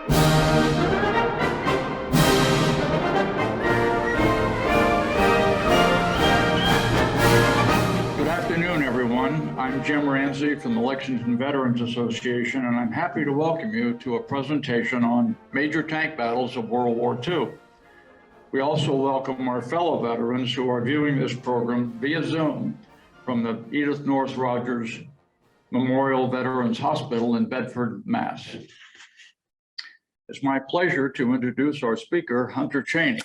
Good afternoon, everyone. I'm Jim Ramsey from the Lexington Veterans Association, and I'm happy to welcome you to a presentation on major tank battles of World War II. We also welcome our fellow veterans who are viewing this program via Zoom from the Edith North Rogers Memorial Veterans Hospital in Bedford, Mass. It's my pleasure to introduce our speaker, Hunter Chaney.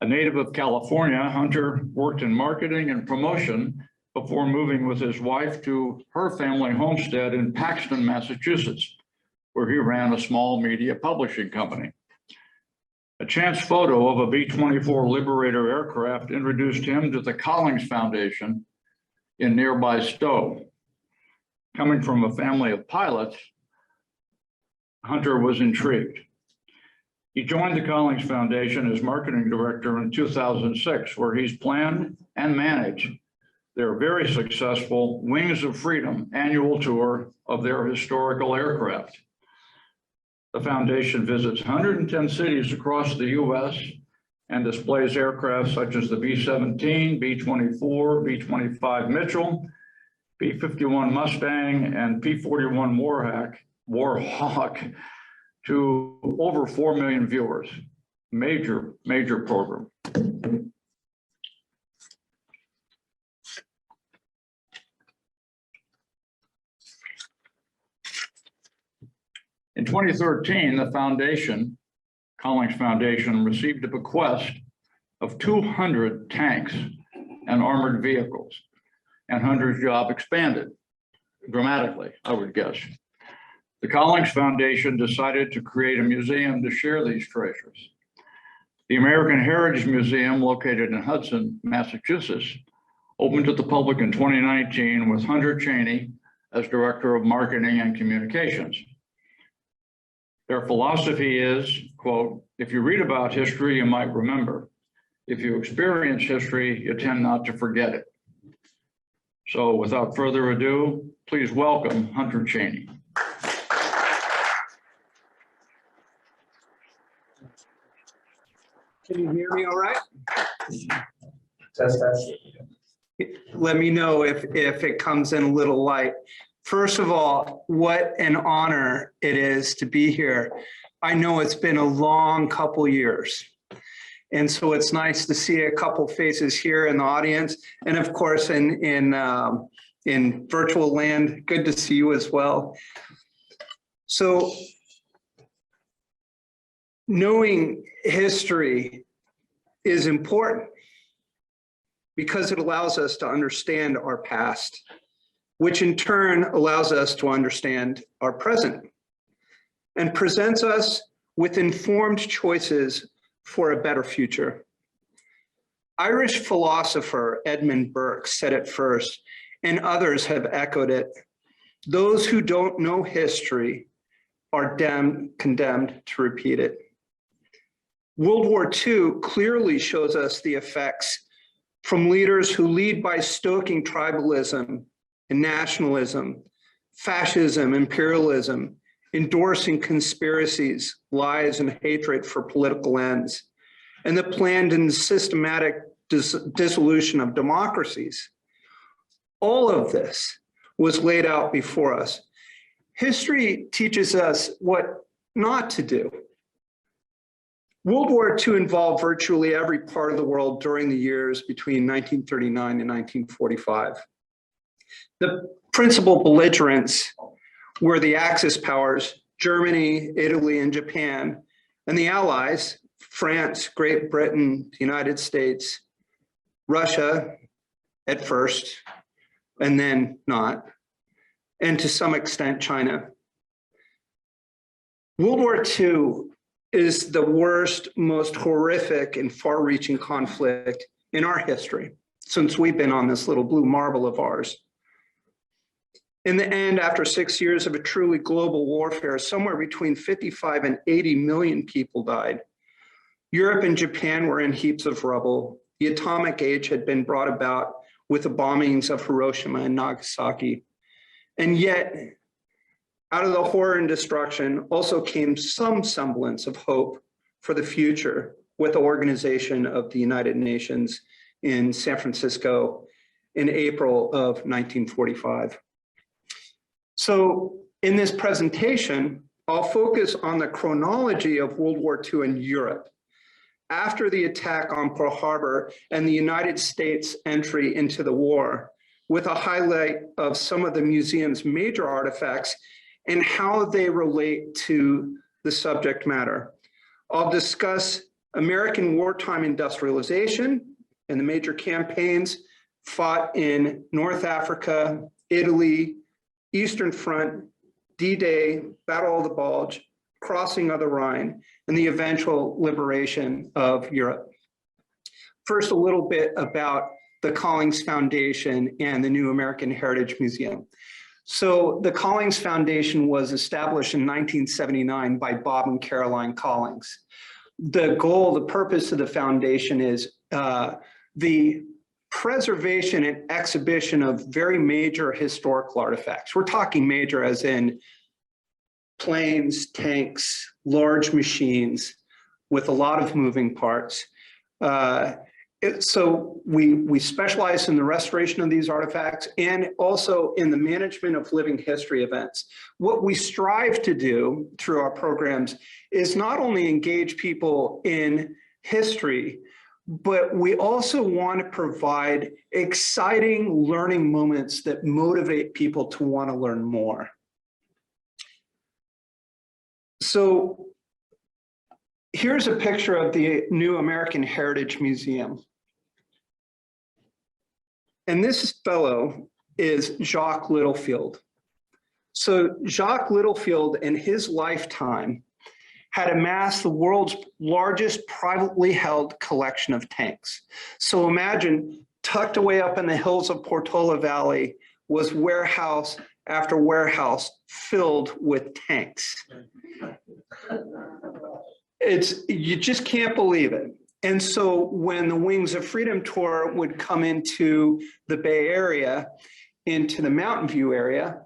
A native of California, Hunter worked in marketing and promotion before moving with his wife to her family homestead in Paxton, Massachusetts, where he ran a small media publishing company. A chance photo of a B-24 Liberator aircraft introduced him to the Collings Foundation in nearby Stowe. Coming from a family of pilots, Hunter was intrigued. He joined the Collings Foundation as marketing director in 2006, where he's planned and managed their very successful Wings of Freedom annual tour of their historical aircraft. The foundation visits 110 cities across the US and displays aircraft such as the B-17, B-24, B-25 Mitchell, B-51 Mustang, and P-41 Warhawk to over 4 million viewers. Major program. In 2013, the foundation, Collings Foundation, received a bequest of 200 tanks and armored vehicles, and Hunter's job expanded dramatically, I would guess. The Collings Foundation decided to create a museum to share these treasures. The American Heritage Museum, located in Hudson, Massachusetts, opened to the public in 2019 with Hunter Chaney as Director of Marketing and Communications. Their philosophy is, quote, if you read about history, you might remember. If you experience history, you tend not to forget it. So without further ado, please welcome Hunter Chaney. Can you hear me all right? Test. Let me know if it comes in a little light. First of all, what an honor it is to be here. I know it's been a long couple years. And so it's nice to see a couple faces here in the audience. And of course, in virtual land, good to see you as well. So knowing history is important because it allows us to understand our past, which in turn allows us to understand our present and presents us with informed choices for a better future. Irish philosopher Edmund Burke said it first, and others have echoed it. Those who don't know history are condemned to repeat it. World War II clearly shows us the effects from leaders who lead by stoking tribalism and nationalism, fascism, imperialism, endorsing conspiracies, lies, and hatred for political ends, and the planned and systematic dissolution of democracies. All of this was laid out before us. History teaches us what not to do. World War II involved virtually every part of the world during the years between 1939 and 1945. The principal belligerents were the Axis powers, Germany, Italy, and Japan, and the Allies, France, Great Britain, the United States, Russia at first, and then not, and to some extent, China. World War II is the worst, most horrific and far-reaching conflict in our history since we've been on this little blue marble of ours. In the end, after 6 years of a truly global warfare, somewhere between 55 and 80 million people died. Europe and Japan were in heaps of rubble. The atomic age had been brought about with the bombings of Hiroshima and Nagasaki. And yet, Out of the horror and destruction also came some semblance of hope for the future with the organization of the United Nations in San Francisco in April of 1945. So in this presentation, I'll focus on the chronology of World War II in Europe after the attack on Pearl Harbor and the United States entry into the war, with a highlight of some of the museum's major artifacts and how they relate to the subject matter. I'll discuss American wartime industrialization and the major campaigns fought in North Africa, Italy, Eastern Front, D-Day, Battle of the Bulge, crossing of the Rhine, and the eventual liberation of Europe. First, a little bit about the Collings Foundation and the New American Heritage Museum. So the Collings Foundation was established in 1979 by Bob and Caroline Collings. The goal, the purpose of the foundation is the preservation and exhibition of very major historical artifacts. We're talking major as in planes, tanks, large machines with a lot of moving parts. So we specialize in the restoration of these artifacts and also in the management of living history events. What we strive to do through our programs is not only engage people in history, but we also want to provide exciting learning moments that motivate people to want to learn more. So here's a picture of the New American Heritage Museum. And this fellow is Jacques Littlefield. So Jacques Littlefield in his lifetime had amassed the world's largest privately held collection of tanks. So imagine tucked away up in the hills of Portola Valley was warehouse after warehouse filled with tanks. You just can't believe it. And so when the Wings of Freedom tour would come into the Bay Area, into the Mountain View area,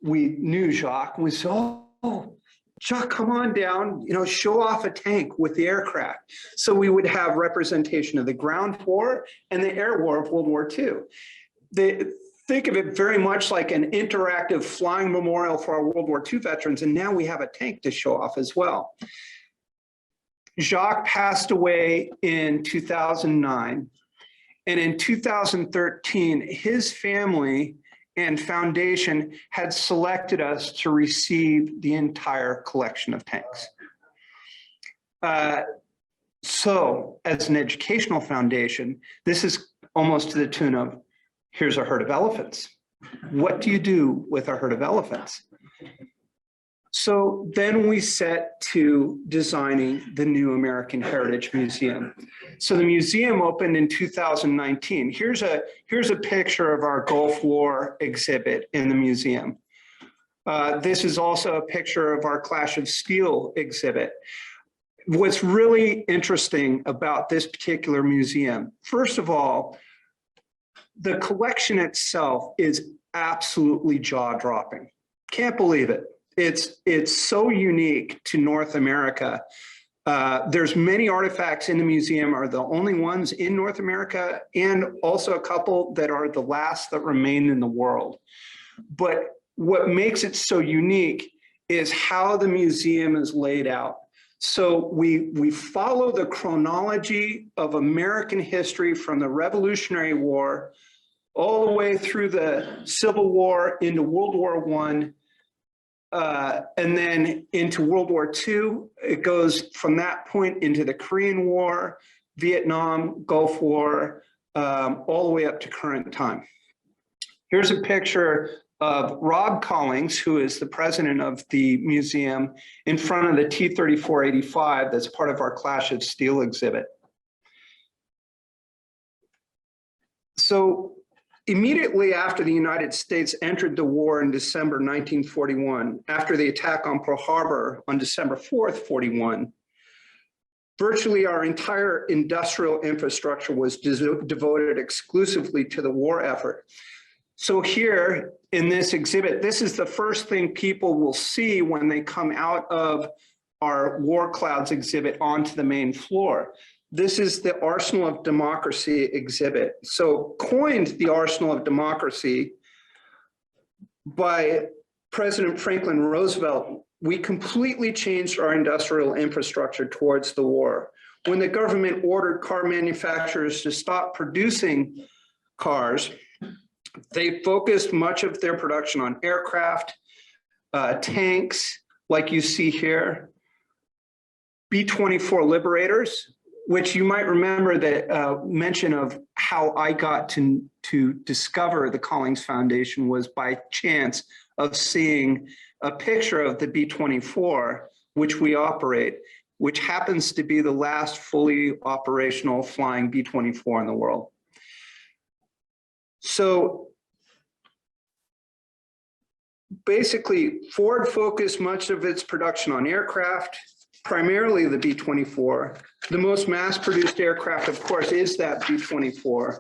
we knew Jacques. We said, oh, Jacques, come on down, show off a tank with the aircraft. So we would have representation of the ground war and the air war of World War II. Think of it very much like an interactive flying memorial for our World War II veterans, and now we have a tank to show off as well. Jacques passed away in 2009, and in 2013, his family and foundation had selected us to receive the entire collection of tanks. So as an educational foundation, this is almost to the tune of, here's a herd of elephants. What do you do with a herd of elephants? So then we set to designing the New American Heritage Museum. So the museum opened in 2019. Here's a picture of our Gulf War exhibit in the museum. This is also a picture of our Clash of Steel exhibit. What's really interesting about this particular museum, first of all, the collection itself is absolutely jaw-dropping. Can't believe it. It's so unique to North America. There's many artifacts in the museum are the only ones in North America, and also a couple that are the last that remain in the world. But what makes it so unique is how the museum is laid out. So we follow the chronology of American history from the Revolutionary War all the way through the Civil War into World War I, and then into World War II. It goes from that point into the Korean War, Vietnam, Gulf War, all the way up to current time. Here's a picture of Rob Collings, who is the president of the museum, in front of the T-34-85 that's part of our Clash of Steel exhibit. So immediately after the United States entered the war in December 1941, after the attack on Pearl Harbor on December 4th, 41, virtually our entire industrial infrastructure was devoted exclusively to the war effort. So here in this exhibit, this is the first thing people will see when they come out of our War Clouds exhibit onto the main floor. This is the Arsenal of Democracy exhibit. So coined the Arsenal of Democracy by President Franklin Roosevelt, we completely changed our industrial infrastructure towards the war. When the government ordered car manufacturers to stop producing cars, they focused much of their production on aircraft, tanks, like you see here, B-24 Liberators, which you might remember that mention of how I got to discover the Collings Foundation was by chance of seeing a picture of the B-24, which we operate, which happens to be the last fully operational flying B-24 in the world. So basically, Ford focused much of its production on aircraft, primarily the B-24. The most mass-produced aircraft, of course, is that B-24.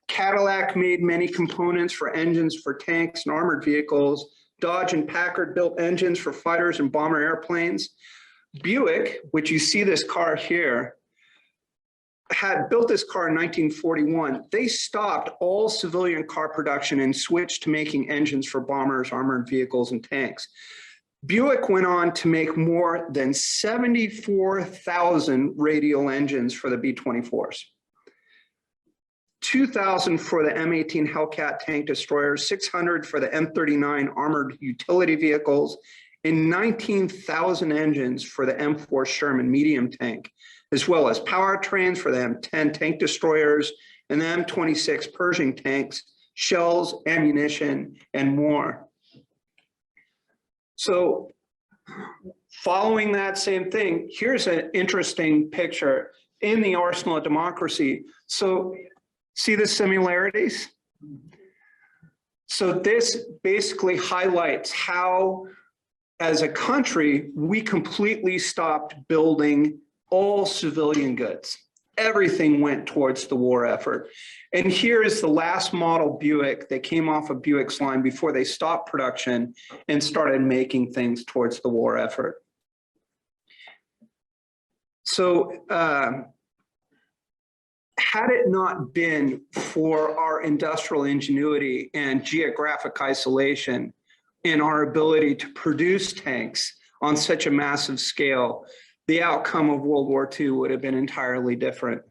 Cadillac made many components for engines for tanks and armored vehicles. Dodge and Packard built engines for fighters and bomber airplanes. Buick, which you see this car here, had built this car in 1941. They stopped all civilian car production and switched to making engines for bombers, armored vehicles, and tanks. Buick went on to make more than 74,000 radial engines for the B-24s. 2,000 for the M18 Hellcat tank destroyers, 600 for the M39 armored utility vehicles, and 19,000 engines for the M4 Sherman medium tank, as well as powertrains for the M10 tank destroyers and the M26 Pershing tanks, shells, ammunition, and more. So following that same thing, here's an interesting picture in the Arsenal of Democracy. So see the similarities? So this basically highlights how, as a country, we completely stopped building all civilian goods. Everything went towards the war effort. And here is the last model Buick that came off of Buick's line before they stopped production and started making things towards the war effort. So had it not been for our industrial ingenuity and geographic isolation and our ability to produce tanks on such a massive scale, the outcome of World War II would have been entirely different.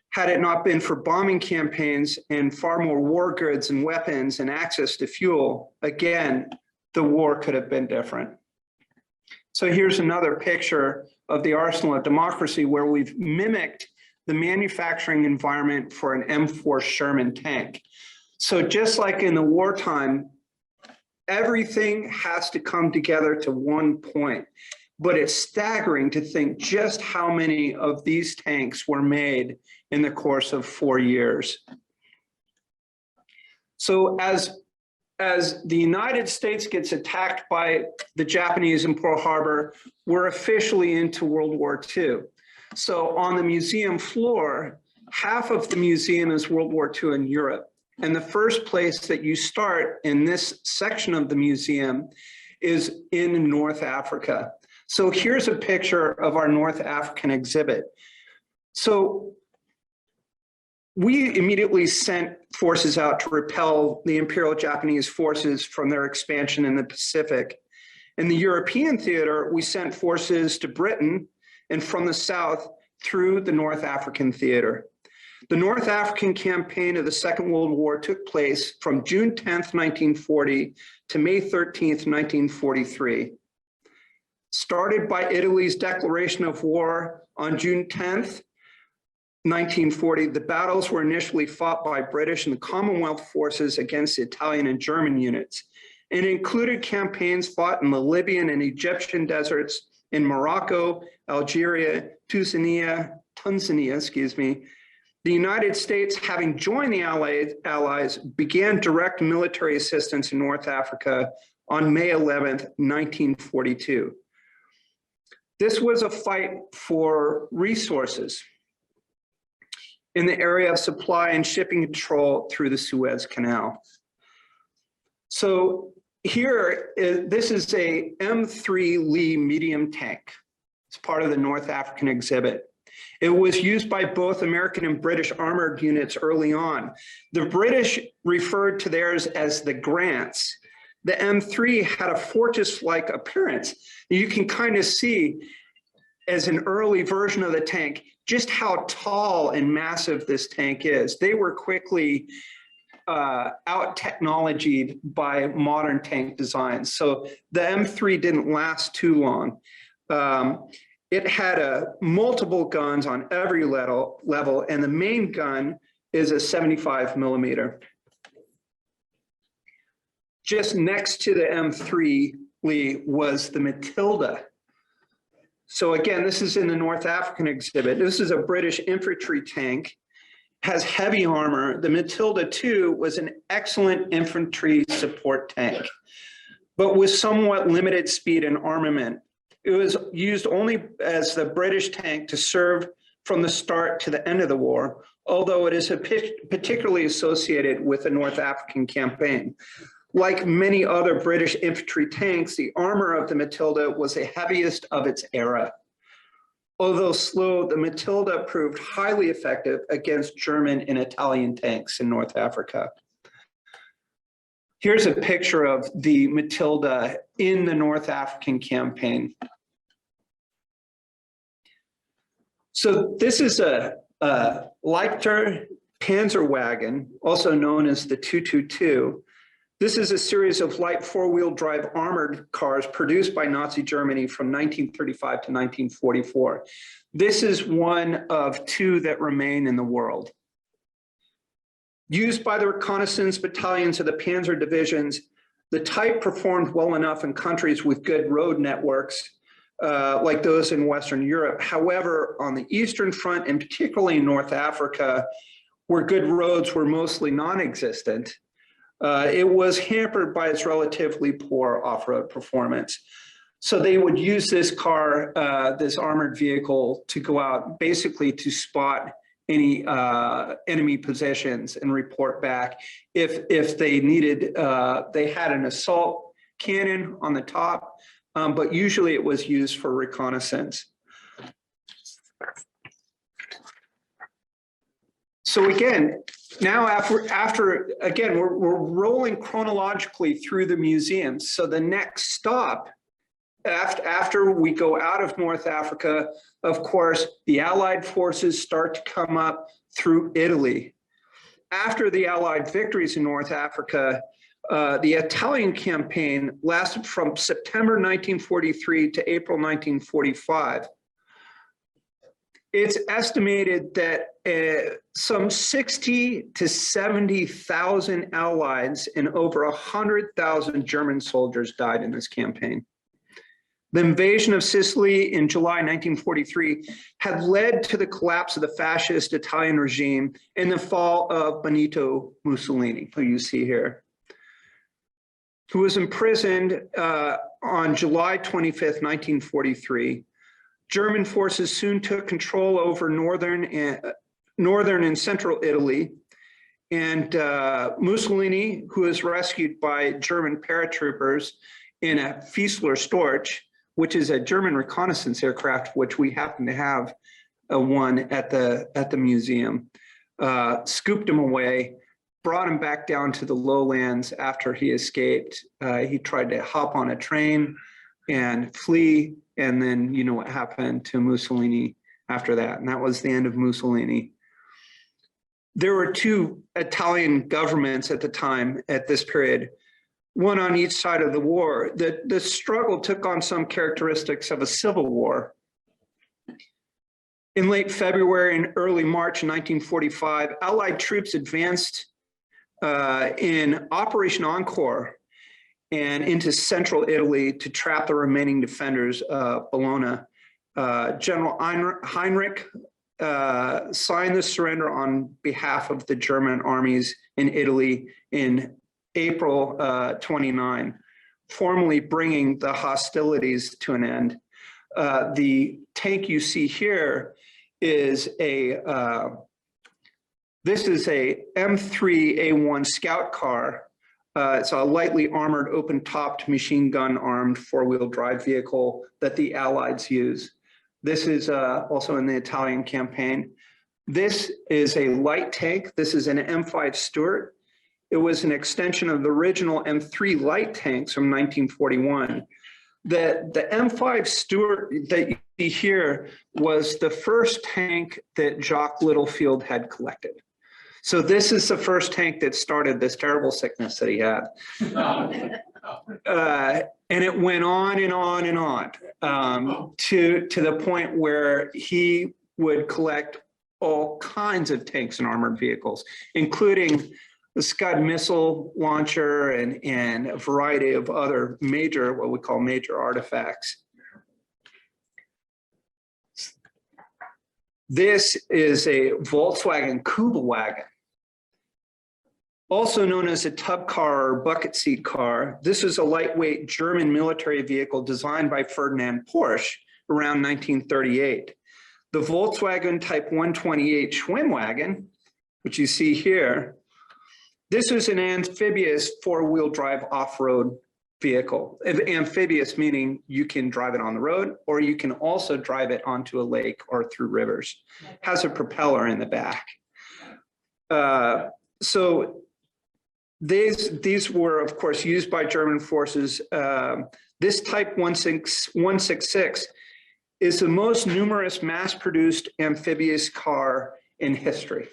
Had it not been for bombing campaigns and far more war goods and weapons and access to fuel, again, the war could have been different. So here's another picture of the Arsenal of Democracy where we've mimicked the manufacturing environment for an M4 Sherman tank. So just like in the wartime, everything has to come together to one point, but it's staggering to think just how many of these tanks were made in the course of 4 years. So as the United States gets attacked by the Japanese in Pearl Harbor, we're officially into World War II. So on the museum floor, half of the museum is World War II in Europe. And the first place that you start in this section of the museum is in North Africa. So here's a picture of our North African exhibit. So we immediately sent forces out to repel the Imperial Japanese forces from their expansion in the Pacific. In the European theater, we sent forces to Britain and from the south through the North African theater. The North African campaign of the Second World War took place from June 10th, 1940 to May 13th, 1943. Started by Italy's declaration of war on June 10th, 1940, the battles were initially fought by British and the Commonwealth forces against the Italian and German units. It included campaigns fought in the Libyan and Egyptian deserts, in Morocco, Algeria, Tanzania, The United States, having joined the Allies, began direct military assistance in North Africa on May 11th, 1942. This was a fight for resources. in the area of supply and shipping control through the Suez Canal. So this is a M3 Lee medium tank. It's part of the North African exhibit. It was used by both American and British armored units early on. The British referred to theirs as the Grants. The M3 had a fortress-like appearance. You can kind of see as an early version of the tank just how tall and massive this tank is. They were quickly out-technologied by modern tank designs. So the M3 didn't last too long. It had multiple guns on every level, and the main gun is a 75 millimeter. Just next to the M3 Lee was the Matilda. So again, this is in the North African exhibit. This is a British infantry tank, has heavy armor. The Matilda II was an excellent infantry support tank, but with somewhat limited speed and armament. It was used only as the British tank to serve from the start to the end of the war, although it is particularly associated with the North African campaign. Like many other British infantry tanks, the armor of the Matilda was the heaviest of its era. Although slow, the Matilda proved highly effective against German and Italian tanks in North Africa. Here's a picture of the Matilda in the North African campaign. So this is a Leichter Panzer wagon, also known as the 222. This is a series of light four-wheel drive armored cars produced by Nazi Germany from 1935 to 1944. This is one of two that remain in the world. Used by the reconnaissance battalions of the Panzer divisions, the type performed well enough in countries with good road networks, like those in Western Europe. However, on the Eastern Front, and particularly in North Africa, where good roads were mostly non-existent, it was hampered by its relatively poor off-road performance. So they would use this car, this armored vehicle, to go out basically to spot any enemy positions and report back. If they needed, they had an assault cannon on the top, but usually it was used for reconnaissance. So again, now again, we're rolling chronologically through the museums. So the next stop, after we go out of North Africa, of course, the Allied forces start to come up through Italy. After the Allied victories in North Africa, the Italian campaign lasted from September 1943 to April 1945. It's estimated that some 60 to 70,000 Allies and over 100,000 German soldiers died in this campaign. The invasion of Sicily in July 1943 had led to the collapse of the fascist Italian regime and the fall of Benito Mussolini, who you see here, who was imprisoned on July 25th, 1943. German forces soon took control over northern and central Italy, and Mussolini, who was rescued by German paratroopers in a Fiesler Storch, which is a German reconnaissance aircraft, which we happen to have one at the museum, scooped him away, brought him back down to the lowlands after he escaped. He tried to hop on a train and flee, and then you know what happened to Mussolini after that, and that was the end of Mussolini. There were two Italian governments at the time, at this period, one on each side of the war. The struggle took on some characteristics of a civil war. In late February and early March 1945, Allied troops advanced in Operation Encore and into central Italy to trap the remaining defenders of Bologna. General Heinrich signed the surrender on behalf of the German armies in Italy in April 29, formally bringing the hostilities to an end. The tank you see here is a This is a M3A1 scout car. It's a lightly armored, open-topped, machine-gun armed four-wheel drive vehicle that the Allies use. This is also in the Italian campaign. This is a light tank. This is an M5 Stuart. It was an extension of the original M3 light tanks from 1941. The M5 Stuart that you see here was the first tank that Jacques Littlefield had collected. So this is the first tank that started this terrible sickness that he had. And it went on and on and on to the point where he would collect all kinds of tanks and armored vehicles, including the Scud missile launcher and a variety of other major, what we call major artifacts. This is a Volkswagen Kübelwagen, also known as a tub car or bucket seat car. This is a lightweight German military vehicle designed by Ferdinand Porsche around 1938. The Volkswagen Type 128 Schwimmwagen, which you see here, this is an amphibious four-wheel drive off-road vehicle. Amphibious meaning you can drive it on the road, or you can also drive it onto a lake or through rivers. Has a propeller in the back. So these were, of course, used by German forces. This Type 166 is the most numerous mass-produced amphibious car in history.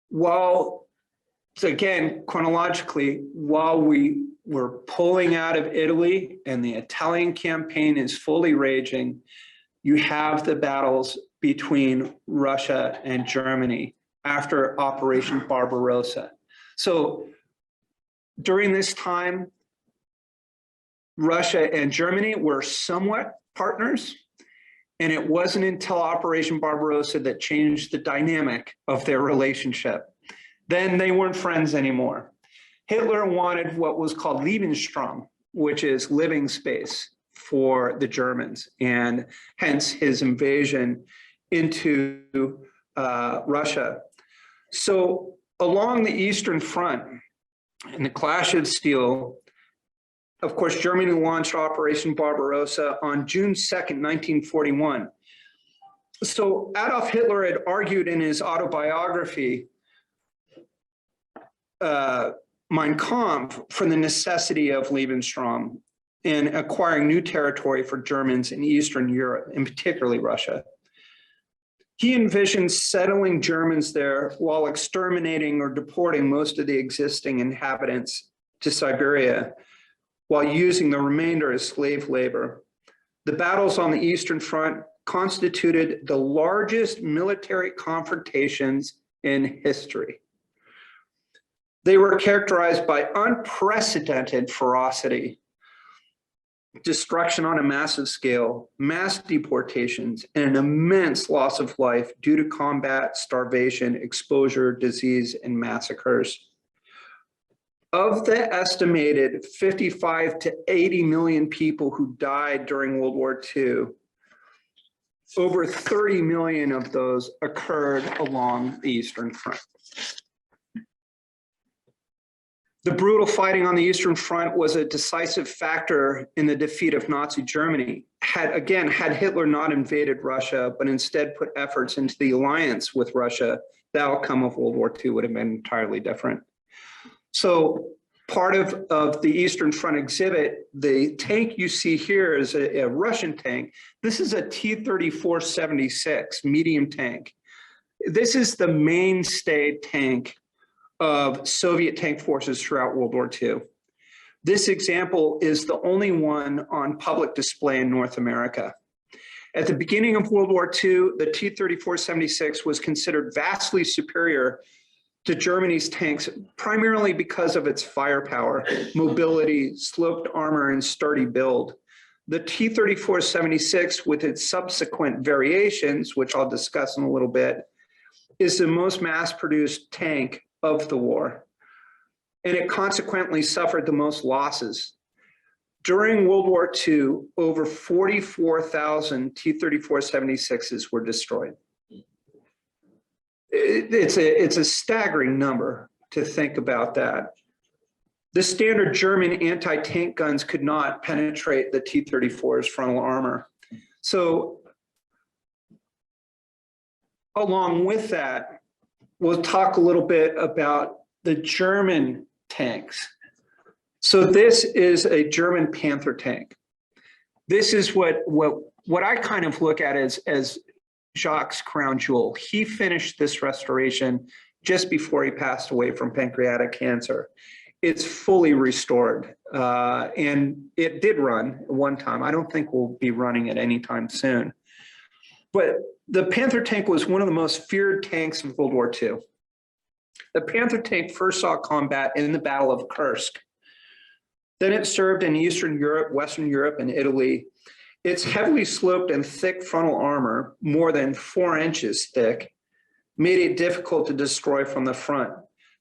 While, so again, chronologically, while we were pulling out of Italy and the Italian campaign is fully raging, you have the battles between Russia and Germany after Operation Barbarossa. So during this time, Russia and Germany were somewhat partners, and it wasn't until Operation Barbarossa that changed the dynamic of their relationship. Then they weren't friends anymore. Hitler wanted what was called Lebensraum, which is living space for the Germans, and hence his invasion into Russia. So along the Eastern Front, in the Clash of Steel, of course, Germany launched Operation Barbarossa on June 2nd, 1941. So Adolf Hitler had argued in his autobiography, Mein Kampf, for the necessity of Lebensraum in acquiring new territory for Germans in Eastern Europe, and particularly Russia. He envisioned settling Germans there while exterminating or deporting most of the existing inhabitants to Siberia, while using the remainder as slave labor. The battles on the Eastern Front constituted the largest military confrontations in history. They were characterized by unprecedented ferocity, destruction on a massive scale, mass deportations, and an immense loss of life due to combat, starvation, exposure, disease, and massacres. Of the estimated 55 to 80 million people who died during World War II, over 30 million of those occurred along the Eastern Front. The brutal fighting on the Eastern Front was a decisive factor in the defeat of Nazi Germany. Had Hitler not invaded Russia, but instead put efforts into the alliance with Russia, the outcome of World War II would have been entirely different. So part of the Eastern Front exhibit, the tank you see here is a Russian tank. This is a T-34-76 medium tank. This is the mainstay tank of Soviet tank forces throughout World War II. This example is the only one on public display in North America. At the beginning of World War II, the T-34-76 was considered vastly superior to Germany's tanks, primarily because of its firepower, mobility, sloped armor, and sturdy build. The T-34-76, with its subsequent variations, which I'll discuss in a little bit, is the most mass-produced tank of the war, and it consequently suffered the most losses. During World War II, over 44,000 T-34-76s were destroyed. It's a staggering number to think about that. The standard German anti-tank guns could not penetrate the T-34's frontal armor. So along with that, we'll talk a little bit about the German tanks. So this is a German Panther tank. This is what I kind of look at as Jacques' crown jewel. He finished this restoration just before he passed away from pancreatic cancer. It's fully restored, and it did run at one time. I don't think we'll be running it anytime soon. But the Panther tank was one of the most feared tanks of World War II. The Panther tank first saw combat in the Battle of Kursk. Then it served in Eastern Europe, Western Europe, and Italy. Its heavily sloped and thick frontal armor, more than 4 inches thick, made it difficult to destroy from the front.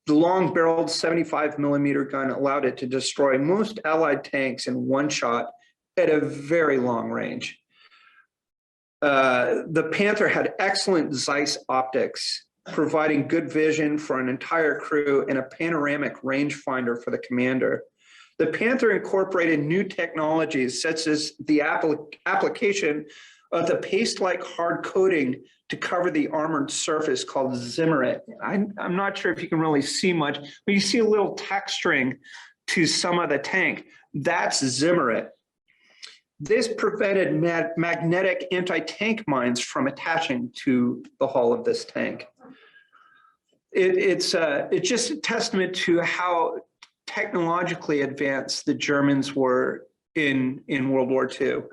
The long-barreled 75-millimeter gun allowed it to destroy most Allied tanks in one shot at a very long range. The Panther had excellent Zeiss optics, providing good vision for an entire crew and a panoramic rangefinder for the commander. The Panther incorporated new technologies such as the application of the paste-like hard coating to cover the armored surface called Zimmerit. I'm not sure if you can really see much, but you see a little texturing to some of the tank. That's Zimmerit. This prevented magnetic anti-tank mines from attaching to the hull of this tank. It's just a testament to how technologically advanced the Germans were in World War II.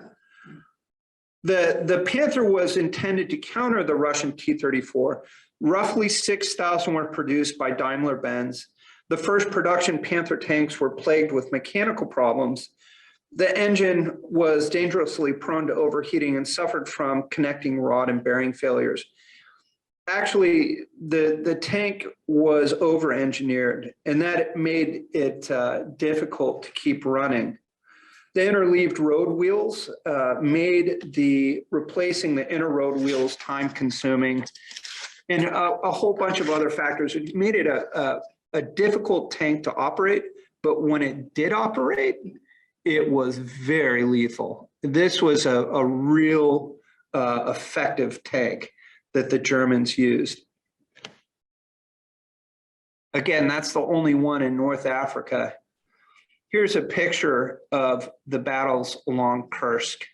The Panther was intended to counter the Russian T-34. Roughly 6,000 were produced by Daimler-Benz. The first production Panther tanks were plagued with mechanical problems. The engine was dangerously prone to overheating and suffered from connecting rod and bearing failures. Actually, the tank was over-engineered, and that made it difficult to keep running. The interleaved road wheels made replacing the inner road wheels time-consuming, and a whole bunch of other factors. It made it a difficult tank to operate, but when it did operate, it was very lethal. This was a real effective tank that the Germans used. Again, that's the only one in North Africa. Here's a picture of the battles along Kursk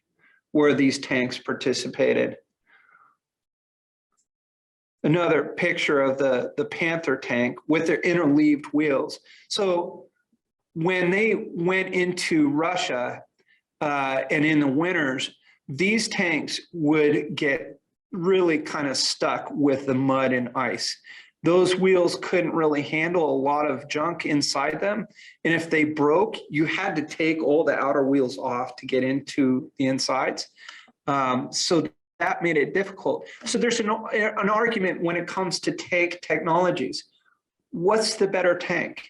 where these tanks participated. Another picture of the Panther tank with their interleaved wheels. So when they went into Russia and in the winters, these tanks would get really kind of stuck with the mud and ice. Those wheels couldn't really handle a lot of junk inside them. And if they broke, you had to take all the outer wheels off to get into the insides. So that made it difficult. So there's an argument when it comes to tank technologies. What's the better tank?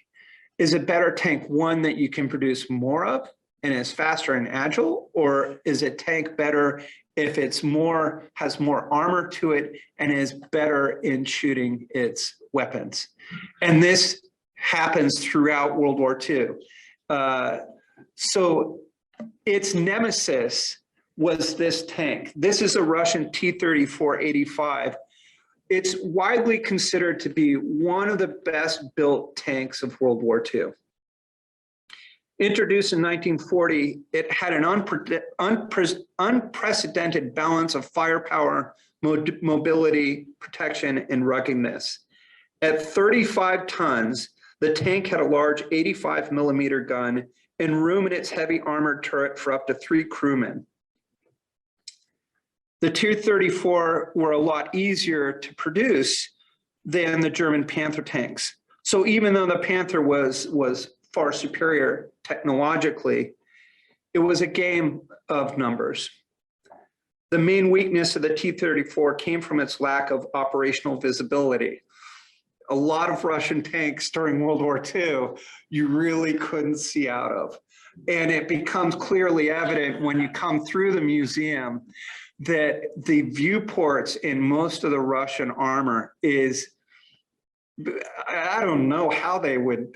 Is a better tank one that you can produce more of and is faster and agile, or is a tank better if it's has more armor to it and is better in shooting its weapons? And this happens throughout World War II. So its nemesis was this tank. This is a Russian T-34-85. It's widely considered to be one of the best built tanks of World War II. Introduced in 1940, it had an unprecedented balance of firepower, mobility, protection, and ruggedness. At 35 tons, the tank had a large 85-millimeter gun and room in its heavy armored turret for up to 3 crewmen. The T-34 were a lot easier to produce than the German Panther tanks. So even though the Panther was far superior technologically, it was a game of numbers. The main weakness of the T-34 came from its lack of operational visibility. a lot of Russian tanks during World War II you really couldn't see out of. And it becomes clearly evident when you come through the museum that the viewports in most of the Russian armor is, I don't know how they would,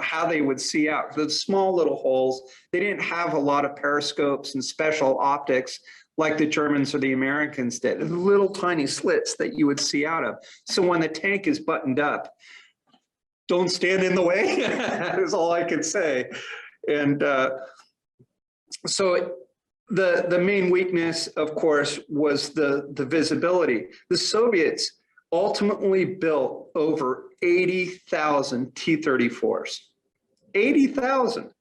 how they would see out. The small little holes, they didn't have a lot of periscopes and special optics like the Germans or the Americans did. Little tiny slits that you would see out of. So when the tank is buttoned up, don't stand in the way, is all I can say. And so the main weakness, of course, was the visibility. The Soviets ultimately built over 80,000 T-34s, 80,000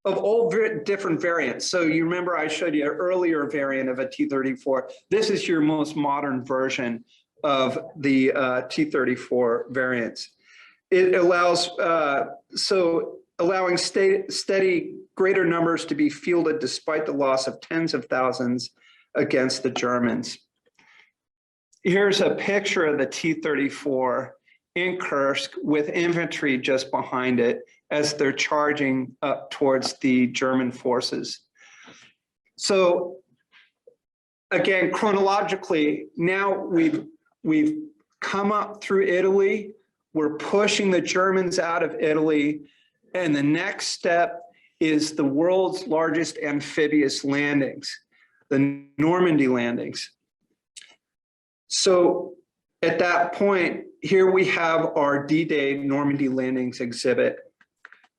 of all different variants. So you remember I showed you an earlier variant of a T-34. This is your most modern version of the T-34 variants. It allows, allowing steady greater numbers to be fielded despite the loss of tens of thousands against the Germans. Here's a picture of the T-34 in Kursk with infantry just behind it as they're charging up towards the German forces. So again, chronologically, now we've come up through Italy, we're pushing the Germans out of Italy, and the next step is the world's largest amphibious landings, the Normandy landings. So at that point, here we have our D-Day Normandy landings exhibit.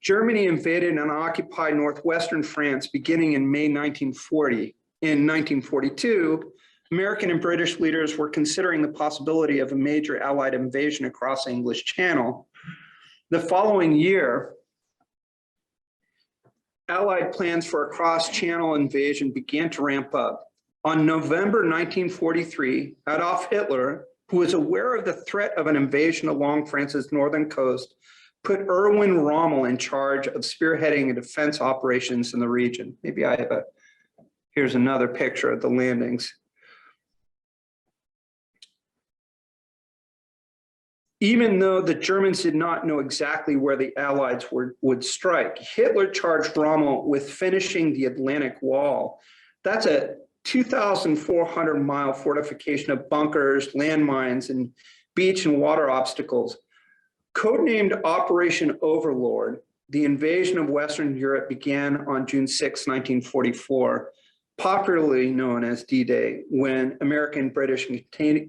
Germany invaded and occupied northwestern France beginning in May 1940. In 1942, American and British leaders were considering the possibility of a major Allied invasion across the English Channel. The following year, Allied plans for a cross-channel invasion began to ramp up. On November 1943, Adolf Hitler, who was aware of the threat of an invasion along France's northern coast, put Erwin Rommel in charge of spearheading defense operations in the region. Maybe I have here's another picture of the landings. Even though the Germans did not know exactly where the Allies would strike, Hitler charged Rommel with finishing the Atlantic Wall. That's a 2,400-mile fortification of bunkers, landmines, and beach and water obstacles. Codenamed Operation Overlord, the invasion of Western Europe began on June 6, 1944, popularly known as D-Day, when American, British, and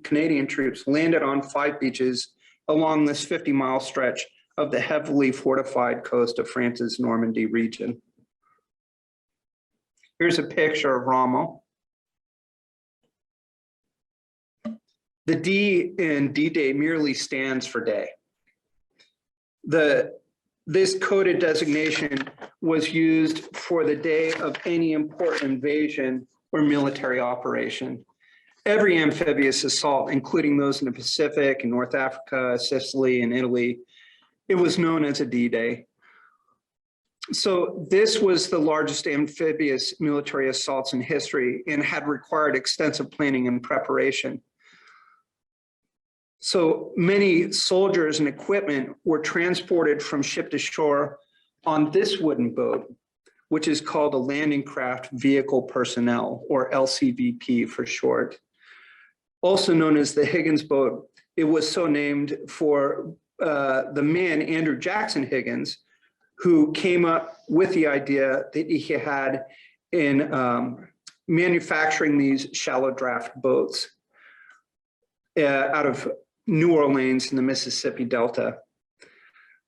Canadian troops landed on 5 beaches along this 50-mile stretch of the heavily fortified coast of France's Normandy region. Here's a picture of Rommel. The D in D-Day merely stands for day. This coded designation was used for the day of any important invasion or military operation. Every amphibious assault, including those in the Pacific and North Africa, Sicily, and Italy, it was known as a D-Day. So this was the largest amphibious military assaults in history and had required extensive planning and preparation. So many soldiers and equipment were transported from ship to shore on this wooden boat, which is called a Landing Craft Vehicle Personnel, or LCVP for short. Also known as the Higgins boat, it was so named for the man, Andrew Jackson Higgins, who came up with the idea that he had in manufacturing these shallow draft boats out of New Orleans in the Mississippi Delta.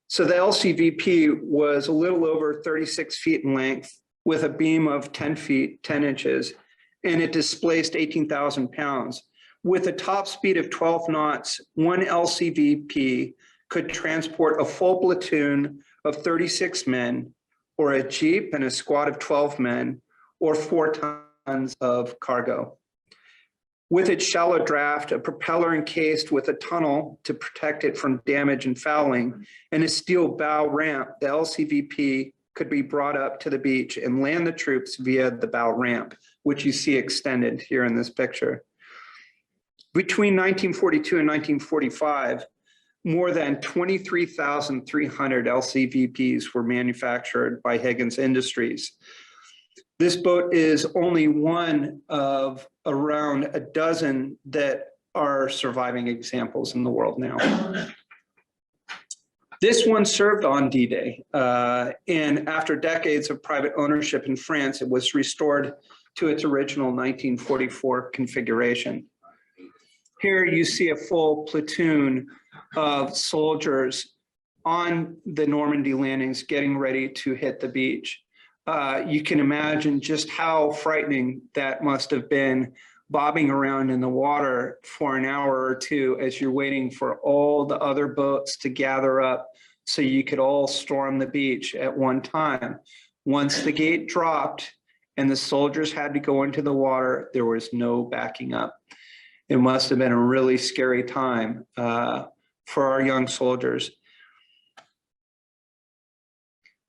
So the LCVP was a little over 36 feet in length with a beam of 10 feet, 10 inches, and it displaced 18,000 pounds. With a top speed of 12 knots, one LCVP could transport a full platoon of 36 men, or a jeep and a squad of 12 men, or 4 tons of cargo. With its shallow draft, a propeller encased with a tunnel to protect it from damage and fouling, and a steel bow ramp, the LCVP could be brought up to the beach and land the troops via the bow ramp, which you see extended here in this picture. Between 1942 and 1945, more than 23,300 LCVPs were manufactured by Higgins Industries. This boat is only one of around a dozen that are surviving examples in the world now. This one served on D-Day, and after decades of private ownership in France, it was restored to its original 1944 configuration. Here you see a full platoon of soldiers on the Normandy landings getting ready to hit the beach. You can imagine just how frightening that must have been, bobbing around in the water for an hour or two as you're waiting for all the other boats to gather up so you could all storm the beach at one time. Once the gate dropped and the soldiers had to go into the water, there was no backing up. It must have been a really scary time for our young soldiers.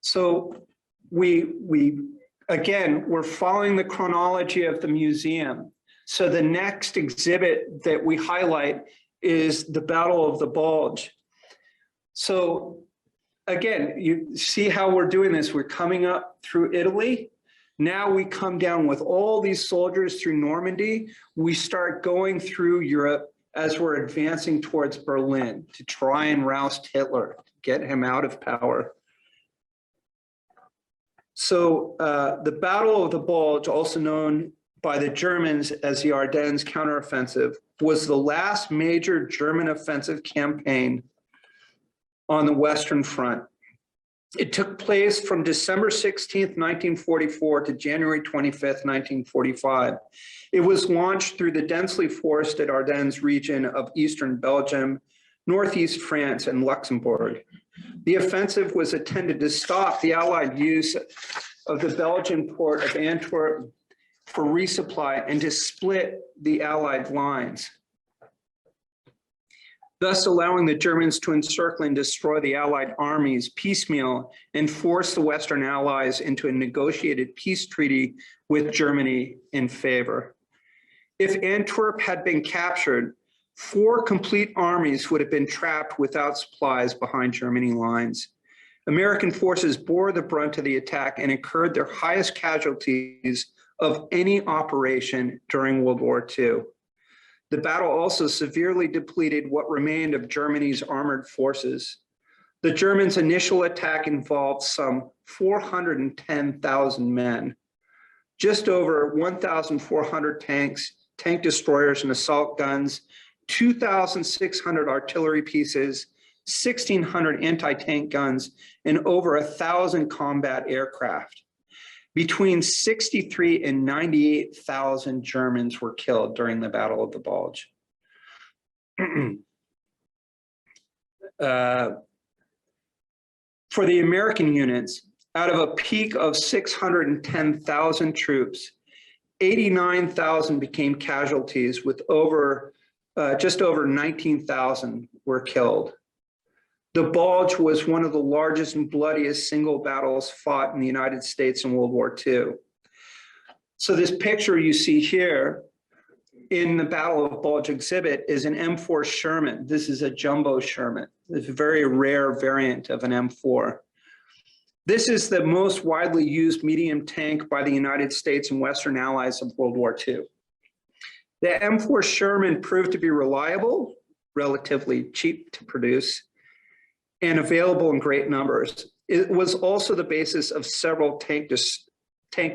So again, we're following the chronology of the museum. So the next exhibit that we highlight is the Battle of the Bulge. So again, you see how we're doing this. We're coming up through Italy. Now we come down with all these soldiers through Normandy. We start going through Europe as we're advancing towards Berlin to try and roust Hitler, get him out of power. So the Battle of the Bulge, also known by the Germans as the Ardennes counteroffensive, was the last major German offensive campaign on the Western Front. It took place from December 16th, 1944 to January 25th, 1945. It was launched through the densely forested Ardennes region of eastern Belgium, northeast France, and Luxembourg. The offensive was intended to stop the Allied use of the Belgian port of Antwerp for resupply and to split the Allied lines, thus allowing the Germans to encircle and destroy the Allied armies piecemeal and force the Western Allies into a negotiated peace treaty with Germany in favor. If Antwerp had been captured, 4 complete armies would have been trapped without supplies behind Germany lines. American forces bore the brunt of the attack and incurred their highest casualties of any operation during World War II. The battle also severely depleted what remained of Germany's armored forces. The Germans' initial attack involved some 410,000 men, just over 1,400 tanks, tank destroyers and assault guns, 2,600 artillery pieces, 1,600 anti-tank guns, and over 1,000 combat aircraft. Between 63 and 98,000 Germans were killed during the Battle of the Bulge. For the American units, out of a peak of 610,000 troops, 89,000 became casualties, with just over 19,000 were killed. The Bulge was one of the largest and bloodiest single battles fought in the United States in World War II. So this picture you see here in the Battle of Bulge exhibit is an M4 Sherman. This is a jumbo Sherman. It's a very rare variant of an M4. This is the most widely used medium tank by the United States and Western allies of World War II. The M4 Sherman proved to be reliable, relatively cheap to produce, and available in great numbers. It was also the basis of several tank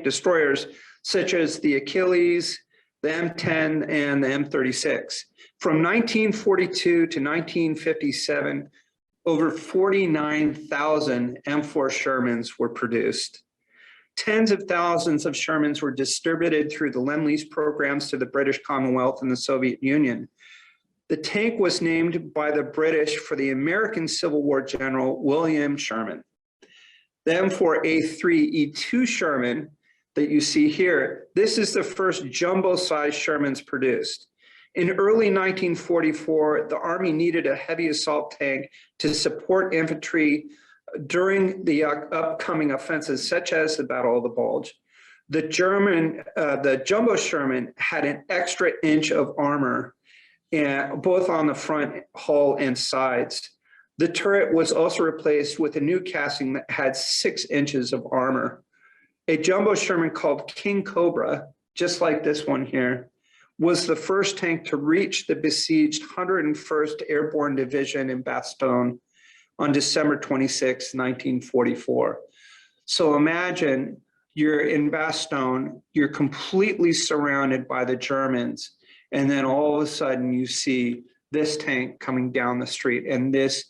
destroyers, such as the Achilles, the M10, and the M36. From 1942 to 1957, over 49,000 M4 Shermans were produced. Tens of thousands of Shermans were distributed through the Lend-Lease programs to the British Commonwealth and the Soviet Union. The tank was named by the British for the American Civil War General William Sherman. The M4A3E2 Sherman that you see here, this is the first jumbo-sized Shermans produced. In early 1944, the Army needed a heavy assault tank to support infantry during the upcoming offenses, such as the Battle of the Bulge. The jumbo Sherman had an extra inch of armor and both on the front hull and sides. The turret was also replaced with a new casting that had 6 inches of armor. A jumbo Sherman called King Cobra, just like this one here, was the first tank to reach the besieged 101st Airborne Division in Bastogne on December 26, 1944. So imagine you're in Bastogne, you're completely surrounded by the Germans, and then all of a sudden you see this tank coming down the street, and this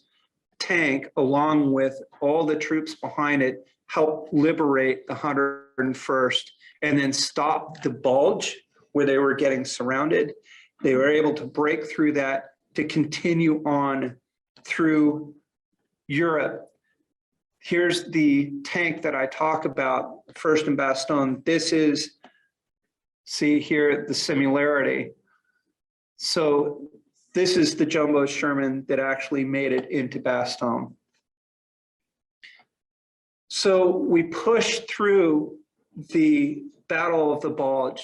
tank, along with all the troops behind it, helped liberate the 101st and then stop the bulge where they were getting surrounded. They were able to break through that to continue on through Europe. Here's the tank that I talk about, first in Bastogne. This is, see here, the similarity. So this is the jumbo Sherman that actually made it into Bastogne. So we pushed through the Battle of the Bulge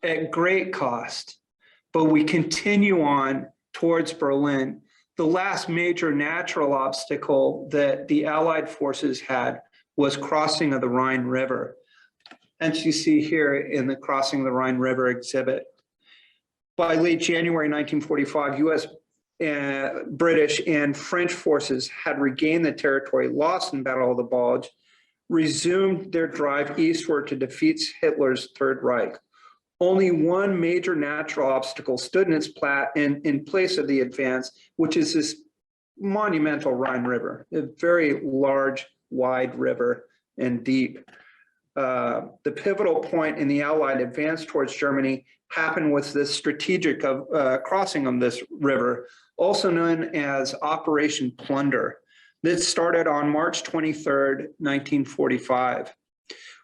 at great cost, but we continue on towards Berlin. The last major natural obstacle that the Allied forces had was crossing of the Rhine River. As you see here in the crossing of the Rhine River exhibit. By late January 1945, US, British and French forces had regained the territory lost in Battle of the Bulge, resumed their drive eastward to defeat Hitler's Third Reich. Only one major natural obstacle stood in place of the advance, which is this monumental Rhine River, a very large, wide river and deep. The pivotal point in the Allied advance towards Germany happened with this strategic crossing of this river, also known as Operation Plunder. This started on March 23rd, 1945.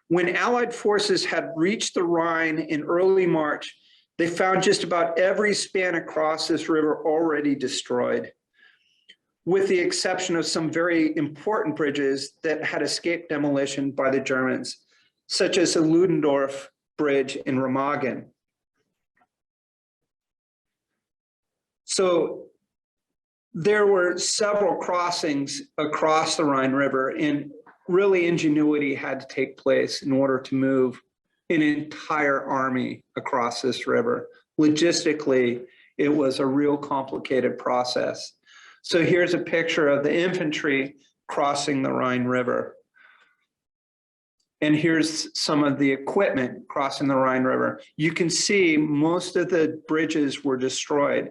When Allied forces had reached the Rhine in early March, they found just about every span across this river already destroyed, with the exception of some very important bridges that had escaped demolition by the Germans, such as the Ludendorff Bridge in Remagen. So there were several crossings across the Rhine River, and really ingenuity had to take place in order to move an entire army across this river. Logistically, it was a real complicated process. So here's a picture of the infantry crossing the Rhine River. And here's some of the equipment crossing the Rhine River. You can see most of the bridges were destroyed.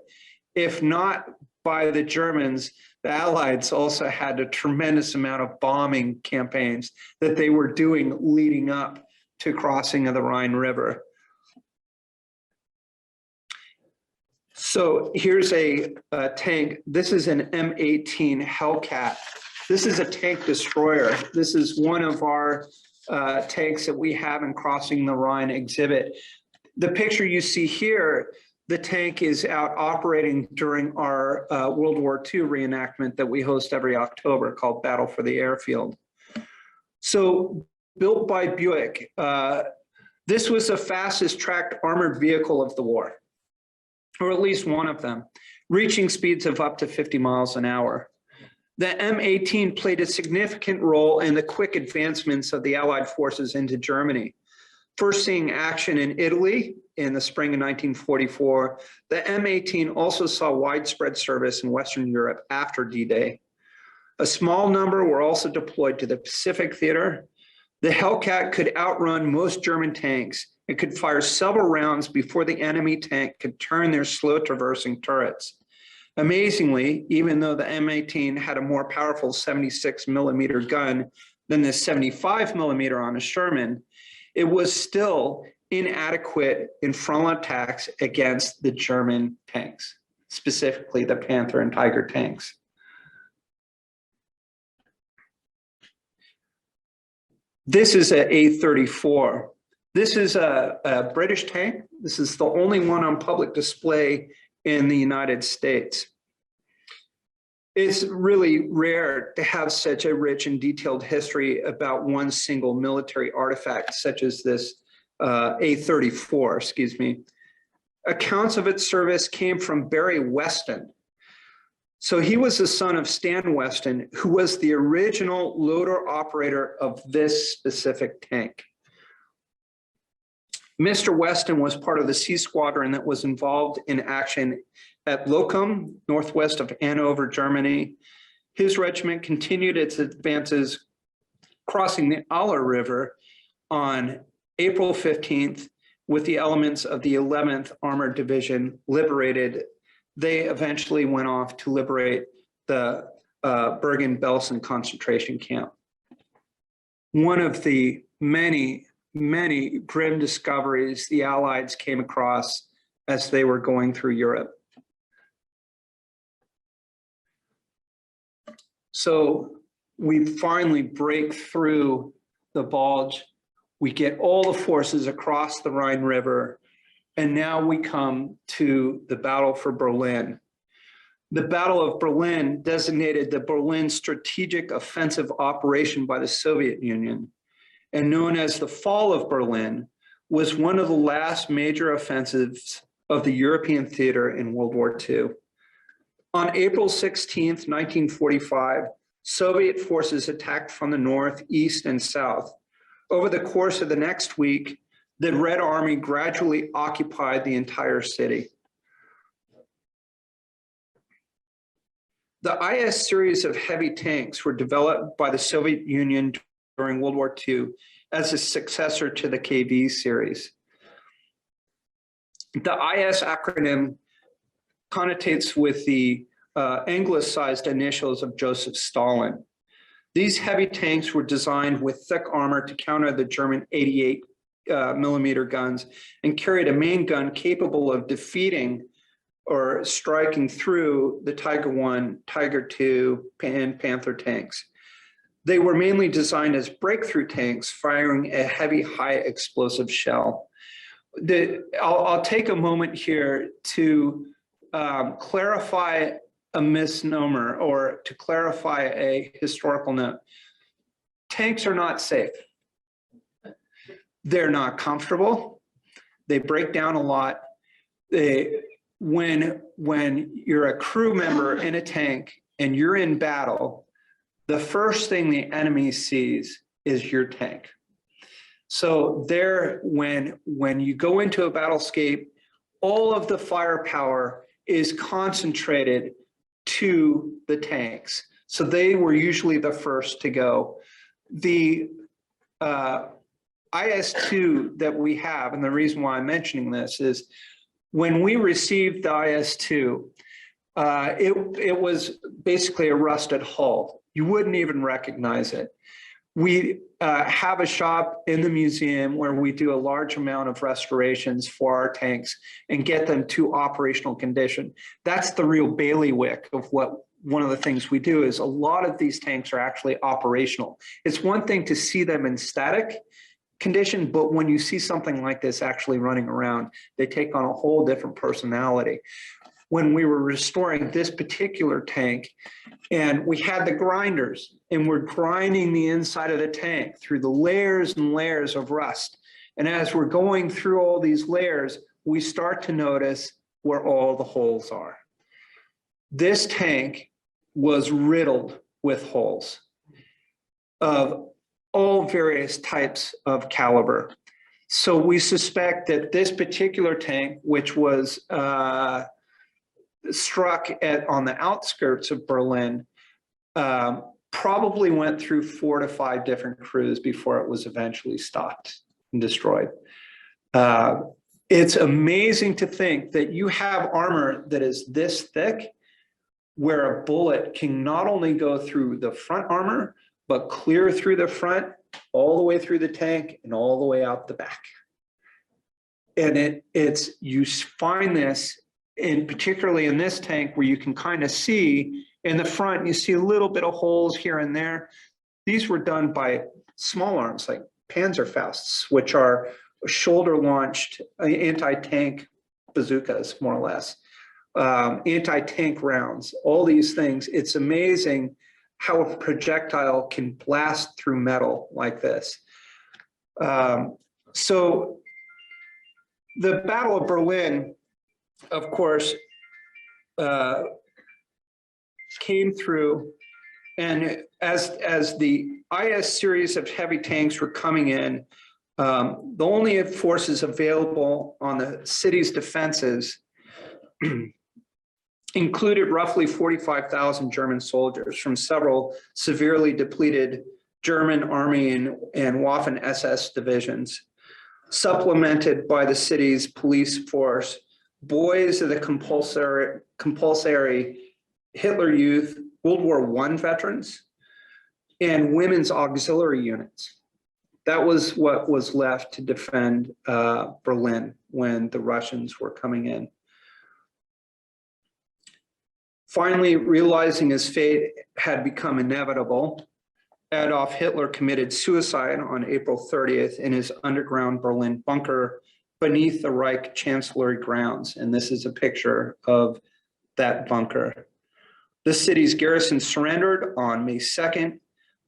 If not by the Germans, the Allies also had a tremendous amount of bombing campaigns that they were doing leading up to crossing of the Rhine River. So here's a tank. This is an M18 Hellcat. This is a tank destroyer. This is one of our tanks that we have in Crossing the Rhine exhibit. The picture you see here, the tank is out operating during our World War II reenactment that we host every October called Battle for the Airfield. So built by Buick, this was the fastest tracked armored vehicle of the war, or at least one of them, reaching speeds of up to 50 miles an hour. The M18 played a significant role in the quick advancements of the Allied forces into Germany. First seeing action in Italy in the spring of 1944, the M18 also saw widespread service in Western Europe after D-Day. A small number were also deployed to the Pacific Theater. The Hellcat could outrun most German tanks and could fire several rounds before the enemy tank could turn their slow traversing turrets. Amazingly, even though the M18 had a more powerful 76 millimeter gun than the 75 millimeter on a Sherman, it was still inadequate in frontal attacks against the German tanks, specifically the Panther and Tiger tanks. This is an A-34. This is a British tank. This is the only one on public display in the United States. It's really rare to have such a rich and detailed history about one single military artifact, such as this A-34, excuse me. accounts of its service came from Barry Weston. So he was the son of Stan Weston, who was the original loader operator of this specific tank. Mr. Weston was part of the Sea Squadron that was involved in action at Lochum, northwest of Hanover, Germany. His regiment continued its advances crossing the Aller River on April 15th with the elements of the 11th Armored Division liberated. They eventually went off to liberate the Bergen-Belsen concentration camp. One of the many grim discoveries the Allies came across as they were going through Europe. So we finally break through the Bulge. We get all the forces across the Rhine River, and now we come to the Battle for Berlin. The Battle of Berlin designated the Berlin Strategic Offensive Operation by the Soviet Union, and known as the Fall of Berlin, was one of the last major offensives of the European theater in World War II. On April 16th, 1945, Soviet forces attacked from the north, east, and south. Over the course of the next week, the Red Army gradually occupied the entire city. The IS series of heavy tanks were developed by the Soviet Union during World War II as a successor to the KV series. The IS acronym connotates with the anglicized initials of Joseph Stalin. These heavy tanks were designed with thick armor to counter the German 88 millimeter guns and carried a main gun capable of defeating or striking through the Tiger I, Tiger II, and Panther tanks. They were mainly designed as breakthrough tanks, firing a heavy, high explosive shell. I'll take a moment here to clarify a misnomer or to clarify a historical note. Tanks are not safe. They're not comfortable. They break down a lot. When you're a crew member in a tank and you're in battle, the first thing the enemy sees is your tank. So there, when you go into a battlescape, all of the firepower is concentrated to the tanks. So they were usually the first to go. The IS-2 that we have, and the reason why I'm mentioning this is when we received the IS-2, it was basically a rusted hull. You wouldn't even recognize it. We have a shop in the museum where we do a large amount of restorations for our tanks and get them to operational condition. That's the real bailiwick of what one of the things we do is a lot of these tanks are actually operational. It's one thing to see them in static condition, but when you see something like this actually running around, they take on a whole different personality. When we were restoring this particular tank, and we had the grinders, and we're grinding the inside of the tank through the layers and layers of rust. And as we're going through all these layers, we start to notice where all the holes are. This tank was riddled with holes of all various types of caliber. So we suspect that this particular tank, which was struck on the outskirts of Berlin, probably went through 4 to 5 different crews before it was eventually stopped and destroyed. It's amazing to think that you have armor that is this thick, where a bullet can not only go through the front armor, but clear through the front, all the way through the tank, and all the way out the back. And you find this, particularly in this tank, where you can kind of see in the front, you see a little bit of holes here and there. These were done by small arms like Panzerfausts, which are shoulder-launched anti-tank bazookas, more or less, anti-tank rounds, all these things. It's amazing how a projectile can blast through metal like this. So the Battle of Berlin of course, came through, and as the IS series of heavy tanks were coming in, the only forces available on the city's defenses included roughly 45,000 German soldiers from several severely depleted German Army and Waffen SS divisions, supplemented by the city's police force, boys of the compulsory Hitler Youth, World War I veterans, and women's auxiliary units. That was what was left to defend Berlin when the Russians were coming in. Finally, realizing his fate had become inevitable, Adolf Hitler committed suicide on April 30th in his underground Berlin bunker beneath the Reich Chancellery grounds. And this is a picture of that bunker. The city's garrison surrendered on May 2nd,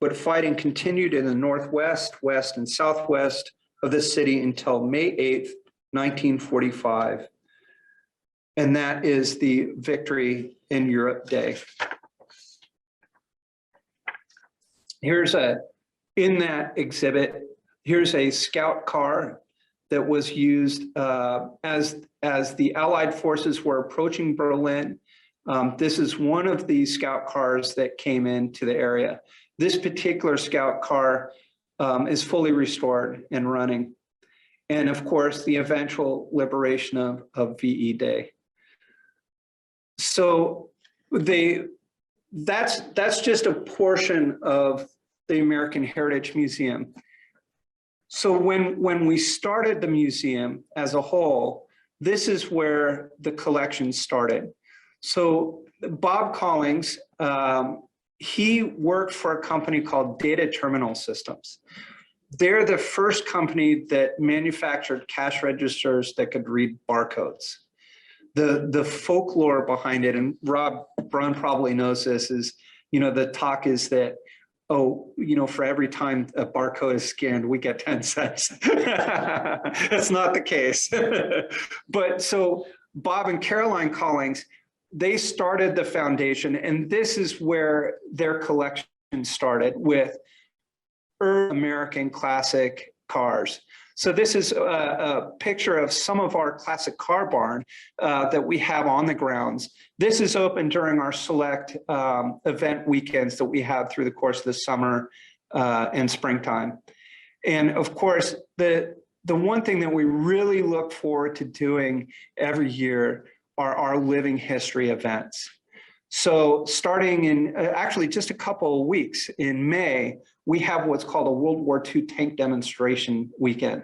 but fighting continued in the northwest, west, and southwest of the city until May 8th, 1945. And that is the Victory in Europe Day. In that exhibit, here's a scout car that was used as the Allied forces were approaching Berlin. This is one of the scout cars that came into the area. This particular scout car is fully restored and running. And of course, the eventual liberation of VE Day. So that's just a portion of the American Heritage Museum. So when we started the museum as a whole, this is where the collection started. So Bob Collings, he worked for a company called Data Terminal Systems. They're the first company that manufactured cash registers that could read barcodes. The folklore behind it, and Rob Braun probably knows this, is, the talk is that, for every time a barcode is scanned, we get 10 cents. That's not the case. But so Bob and Caroline Collings, they started the foundation, and this is where their collection started, with early American classic cars. So this is a picture of some of our classic car barn that we have on the grounds. This is open during our select event weekends that we have through the course of the summer and springtime. And of course, the one thing that we really look forward to doing every year are our living history events. So starting in actually just a couple of weeks in May, we have what's called a World War II tank demonstration weekend,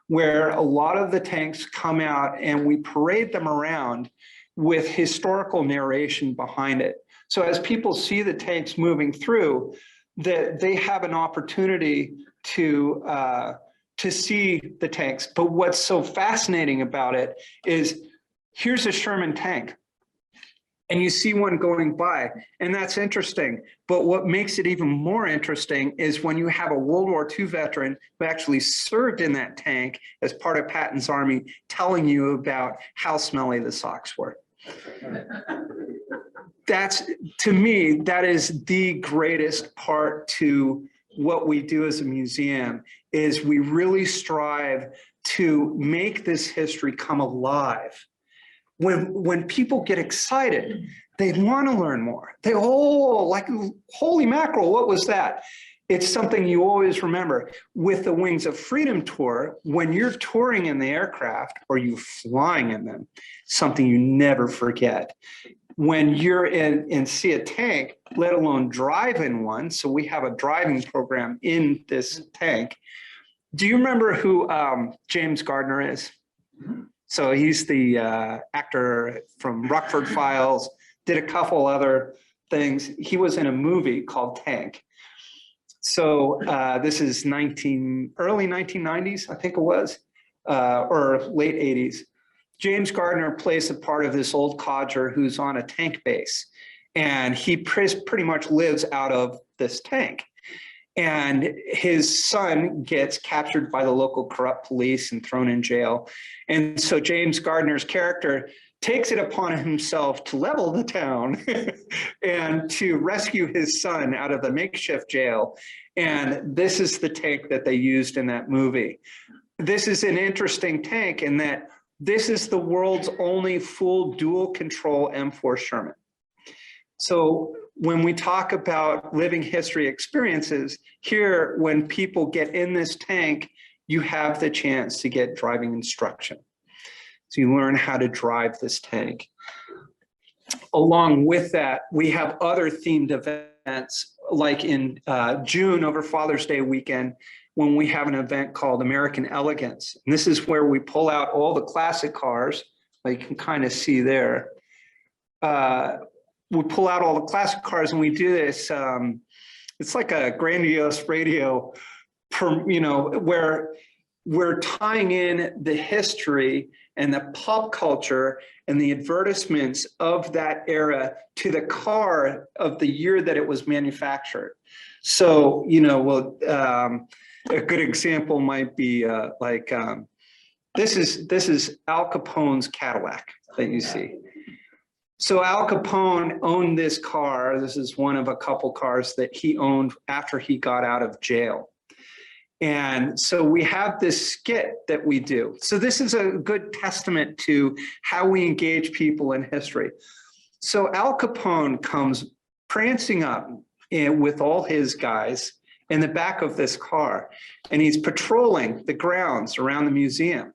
where a lot of the tanks come out and we parade them around with historical narration behind it. So as people see the tanks moving through, that they have an opportunity to see the tanks. But what's so fascinating about it is, here's a Sherman tank, and you see one going by, and that's interesting. But what makes it even more interesting is when you have a World War II veteran who actually served in that tank as part of Patton's army telling you about how smelly the socks were. That's, to me, that is the greatest part to what we do as a museum, is we really strive to make this history come alive. When people get excited, they want to learn more. They, like, holy mackerel, what was that? It's something you always remember. With the Wings of Freedom tour, when you're touring in the aircraft or you're flying in them, something you never forget. When you're in see a tank, let alone drive in one, so we have a driving program in this tank. Do you remember who James Gardner is? So he's the actor from Rockford Files, did a couple other things. He was in a movie called Tank. So this is early 1990s, I think it was, or late 80s. James Gardner plays the part of this old codger who's on a tank base, and he pretty much lives out of this tank. And his son gets captured by the local corrupt police and thrown in jail. And so James Gardner's character takes it upon himself to level the town and to rescue his son out of the makeshift jail. And this is the tank that they used in that movie. This is an interesting tank in that this is the world's only full dual control M4 Sherman. So when we talk about living history experiences, here, when people get in this tank, you have the chance to get driving instruction. So you learn how to drive this tank. Along with that, we have other themed events, like in June over Father's Day weekend, when we have an event called American Elegance. And this is where we pull out all the classic cars, like you can kind of see there. We pull out all the classic cars and we do this, it's like a grandiose radio, where we're tying in the history and the pop culture and the advertisements of that era to the car of the year that it was manufactured. So, a good example might be this is Al Capone's Cadillac that you see. So Al Capone owned this car. This is one of a couple cars that he owned after he got out of jail. And so we have this skit that we do. So this is a good testament to how we engage people in history. So Al Capone comes prancing up with all his guys in the back of this car, and he's patrolling the grounds around the museum.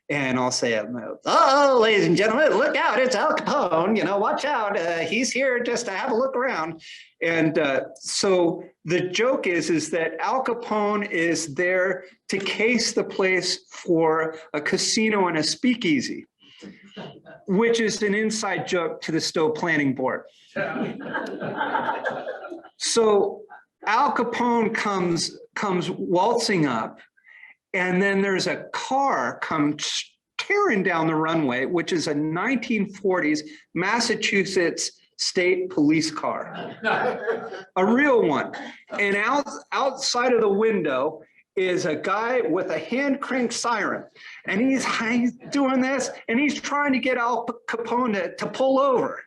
And I'll say, oh, ladies and gentlemen, look out, it's Al Capone, watch out. He's here just to have a look around. And so the joke is that Al Capone is there to case the place for a casino and a speakeasy, which is an inside joke to the Stowe Planning Board. So Al Capone comes waltzing up, and then there's a car comes tearing down the runway, which is a 1940s Massachusetts state police car, a real one. And outside of the window is a guy with a hand crank siren, and he's doing this, and he's trying to get Al Capone to pull over.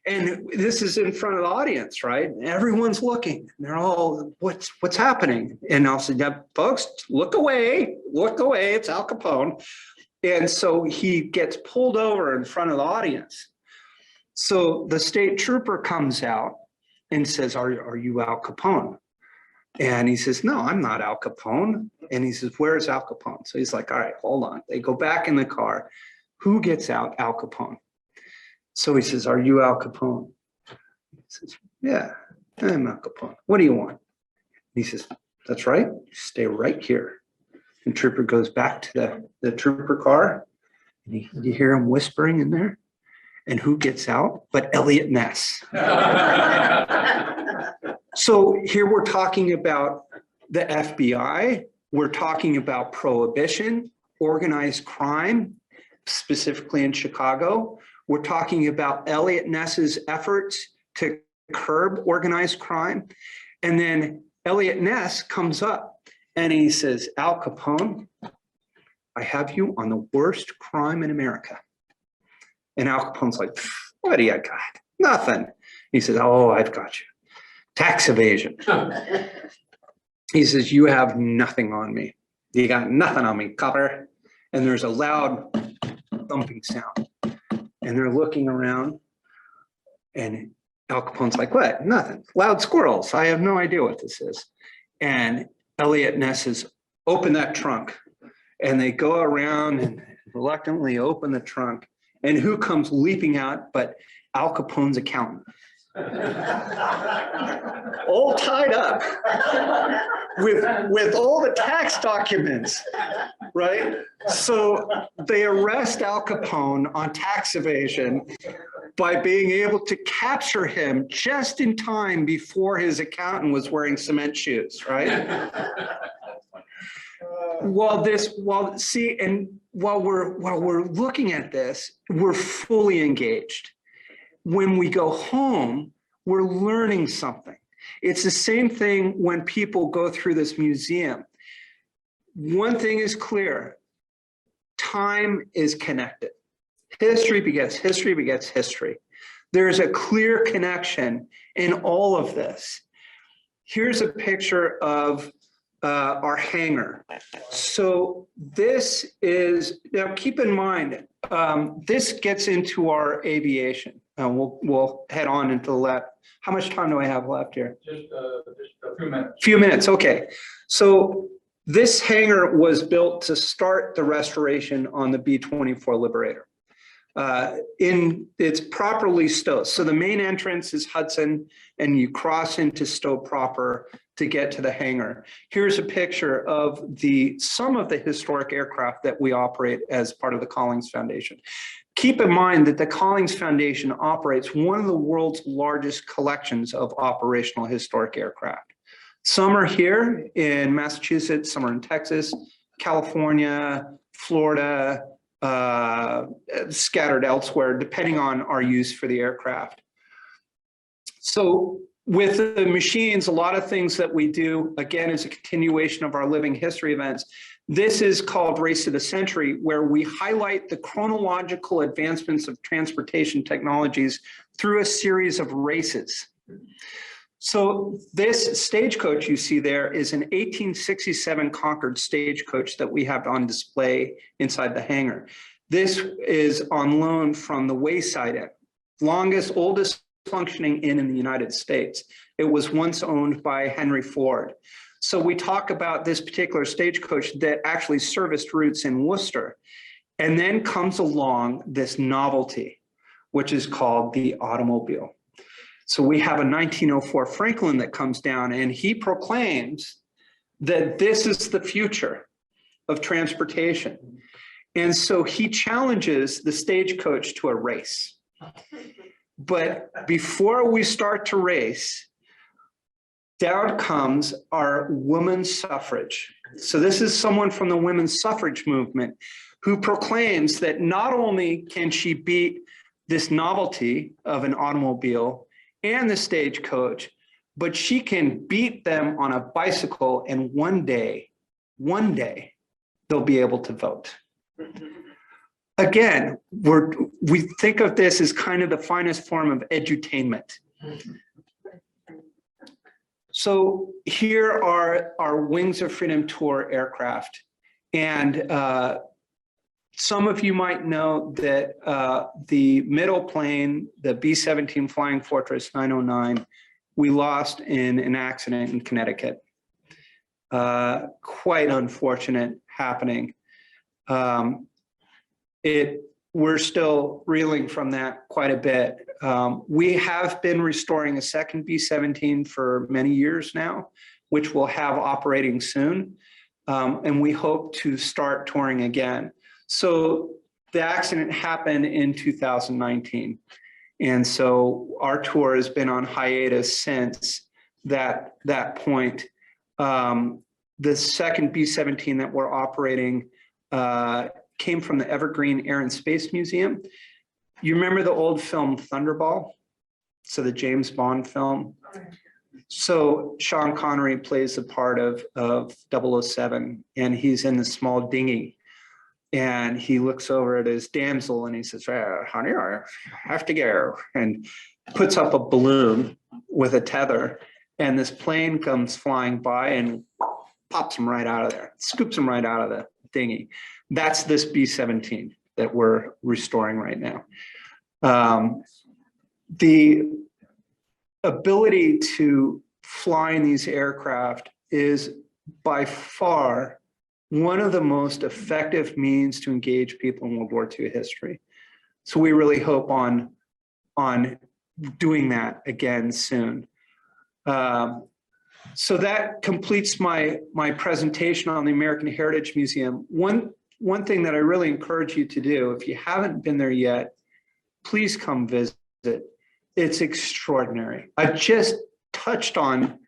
And this is in front of the audience, right? Everyone's looking. They're all, what's happening? And I'll say, yeah, folks, look away, it's Al Capone. And so he gets pulled over in front of the audience. So the state trooper comes out and says, are you Al Capone? And he says, no, I'm not Al Capone. And he says, where's Al Capone? So he's like, all right, hold on. They go back in the car. Who gets out? Al Capone. So he says, are you Al Capone? He says, yeah, I'm Al Capone. What do you want? He says, that's right. Stay right here. And trooper goes back to the trooper car. And you hear him whispering in there. And who gets out but Elliot Ness? So here we're talking about the FBI. We're talking about prohibition, organized crime, specifically in Chicago. We're talking about Elliot Ness's efforts to curb organized crime. And then Elliot Ness comes up and he says, Al Capone, I have you on the worst crime in America. And Al Capone's like, what do you got? Nothing. He says, oh, I've got you. Tax evasion. He says, you have nothing on me. You got nothing on me, copper. And there's a loud thumping sound. And they're looking around, and Al Capone's like, what? Nothing. Loud squirrels. I have no idea what this is. And Elliot Ness says, open that trunk. And they go around and reluctantly open the trunk. And who comes leaping out but Al Capone's accountant? All tied up with all the tax documents, right? So they arrest Al Capone on tax evasion by being able to capture him just in time before his accountant was wearing cement shoes, right? While we're looking at this, we're fully engaged. When we go home, we're learning something. It's the same thing when people go through this museum. One thing is clear, time is connected. History begets history begets history. There's a clear connection in all of this. Here's a picture of our hangar. So this is, now keep in mind, this gets into our aviation. We'll head on into the left. How much time do I have left here? Just a few minutes. Few minutes, okay. So this hangar was built to start the restoration on the B-24 Liberator. It's properly stowed. So the main entrance is Hudson, and you cross into Stowe proper to get to the hangar. Here's a picture of some of the historic aircraft that we operate as part of the Collings Foundation. Keep in mind that the Collings Foundation operates one of the world's largest collections of operational historic aircraft. Some are here in Massachusetts, some are in Texas, California, Florida, scattered elsewhere, depending on our use for the aircraft. So with the machines, a lot of things that we do, again, is a continuation of our living history events. This is called Race of the Century, where we highlight the chronological advancements of transportation technologies through a series of races. So this stagecoach you see there is an 1867 Concord stagecoach that we have on display inside the hangar. This is on loan from the Wayside Inn, longest, oldest functioning inn in the United States. It was once owned by Henry Ford. So we talk about this particular stagecoach that actually serviced routes in Worcester. And then comes along this novelty, which is called the automobile. So we have a 1904 Franklin that comes down, and he proclaims that this is the future of transportation. And so he challenges the stagecoach to a race. But before we start to race, down comes our women's suffrage. So this is someone from the women's suffrage movement who proclaims that not only can she beat this novelty of an automobile and the stagecoach, but she can beat them on a bicycle, and one day, they'll be able to vote. Again, we think of this as kind of the finest form of edutainment. So here are our Wings of Freedom Tour aircraft. And some of you might know that the middle plane, the B-17 Flying Fortress 909, we lost in an accident in Connecticut. Quite unfortunate happening. We're still reeling from that quite a bit. We have been restoring a second B-17 for many years now, which we'll have operating soon. And we hope to start touring again. So the accident happened in 2019. And so our tour has been on hiatus since that point. The second B-17 that we're operating came from the Evergreen Air and Space Museum. You remember the old film Thunderball? So the James Bond film. So Sean Connery plays the part of 007, and he's in the small dinghy. And he looks over at his damsel and he says, honey, I have to go, and puts up a balloon with a tether. And this plane comes flying by and pops him right out of there, scoops him right out of the dinghy. That's this B-17 that we're restoring right now. The ability to fly in these aircraft is by far one of the most effective means to engage people in World War II history. So we really hope on doing that again soon. So that completes my presentation on the American Heritage Museum. One thing that I really encourage you to do, if you haven't been there yet, please come visit. It's extraordinary. I just touched on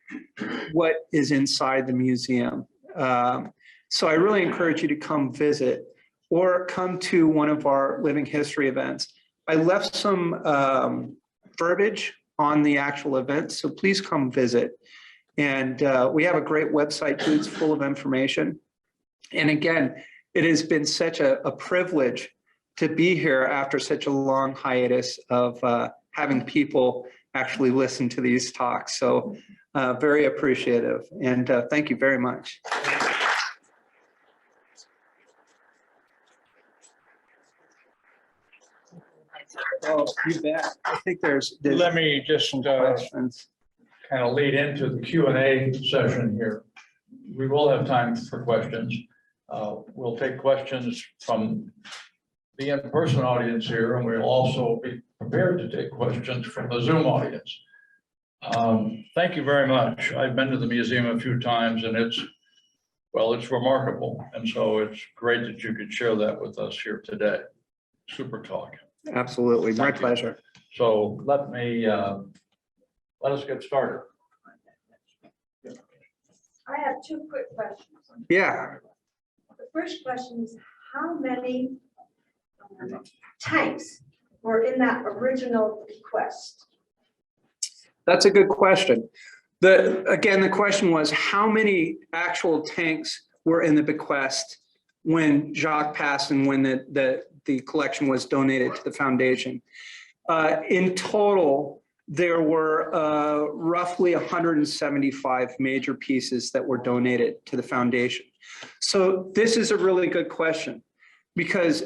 what is inside the museum. So I really encourage you to come visit or come to one of our living history events. I left some verbiage on the actual event, so please come visit. And we have a great website too, it's full of information. And again, it has been such a privilege to be here after such a long hiatus of having people actually listen to these talks. So very appreciative, and thank you very much. Oh, you bet. I think there's Let me just questions. kind of lead into the Q&A session here. We will have time for questions. We'll take questions from the in-person audience here, and we'll also be prepared to take questions from the Zoom audience. Thank you very much. I've been to the museum a few times, and it's remarkable. And so it's great that you could share that with us here today. Super talk. Absolutely, my Thank you. pleasure. So let us get started. I have two quick questions. Yeah, The first question is, how many tanks were in that original request? that's a good question. Again, the question was, how many actual tanks were in the bequest when Jacques passed and when the collection was donated to the foundation? In total, there were roughly 175 major pieces that were donated to the foundation. So this is a really good question, because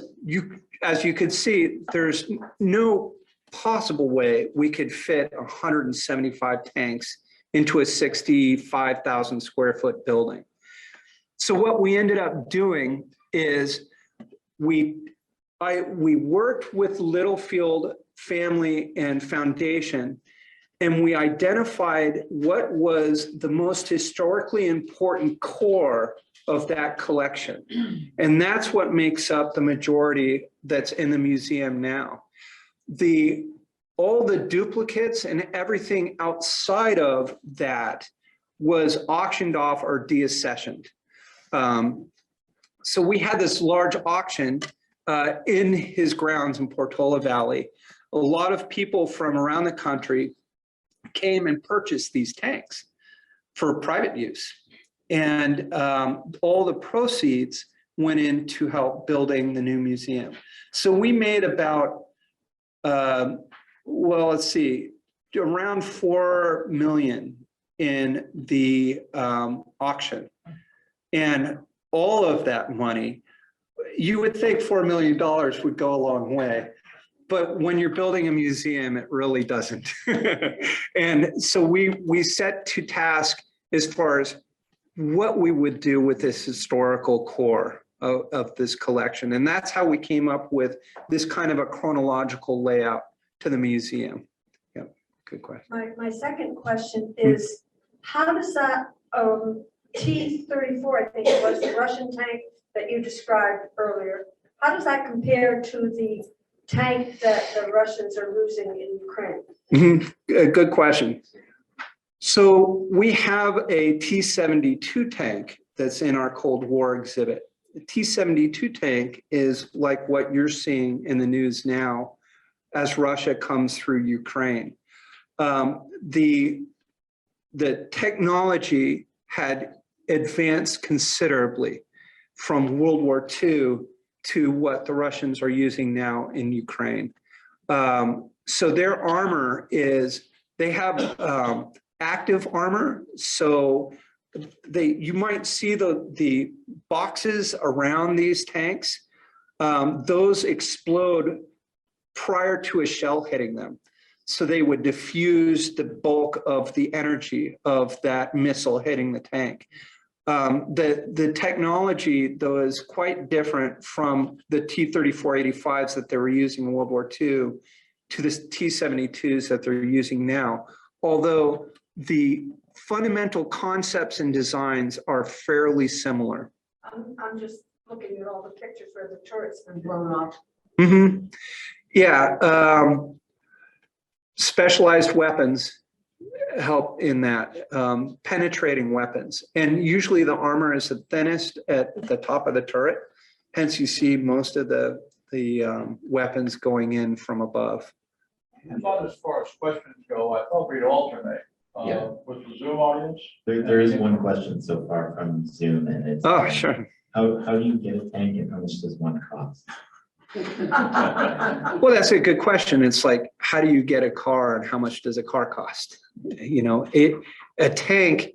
as you could see, there's no possible way we could fit 175 tanks into a 65,000 square foot building. So what we ended up doing is we worked with Littlefield Family and Foundation, and we identified what was the most historically important core of that collection. And that's what makes up the majority that's in the museum now. All the duplicates and everything outside of that was auctioned off or deaccessioned. So we had this large auction in his grounds in Portola Valley. A lot of people from around the country came and purchased these tanks for private use. And all the proceeds went in to help building the new museum. So we made about, well, let's see, around 4 million in the auction. And all of that money, you would think $4 million would go a long way, but when you're building a museum, it really doesn't. And so we set to task as far as what we would do with this historical core of this collection. And that's how we came up with this kind of a chronological layout to the museum. Yeah, good question. My second question is, how does that T-34, I think it was, the Russian tank that you described earlier, how does that compare to the tank that the Russians are losing in Ukraine? Good question. So we have a T-72 tank that's in our Cold War exhibit. The T-72 tank is like what you're seeing in the news now as Russia comes through Ukraine. The technology had advanced considerably from World War II to what the Russians are using now in Ukraine. So their armor is, they have active armor. So you might see the boxes around these tanks. Those explode prior to a shell hitting them. So they would diffuse the bulk of the energy of that missile hitting the tank. The technology, though, is quite different from the T-34-85s that they were using in World War II to the T-72s that they're using now. Although the fundamental concepts and designs are fairly similar. I'm just looking at all the pictures where the turret's been blown off. Mm-hmm. Yeah, specialized weapons help in that, penetrating weapons. And usually the armor is the thinnest at the top of the turret. Hence you see most of the weapons going in from above. I thought as far as questions go, I thought we'd alternate with the Zoom audience. There is one question so far from Zoom, and it's Oh, sure. how do you get a tank and how much does one cost? Well, that's a good question. It's like, how do you get a car and how much does a car cost? You know, a tank,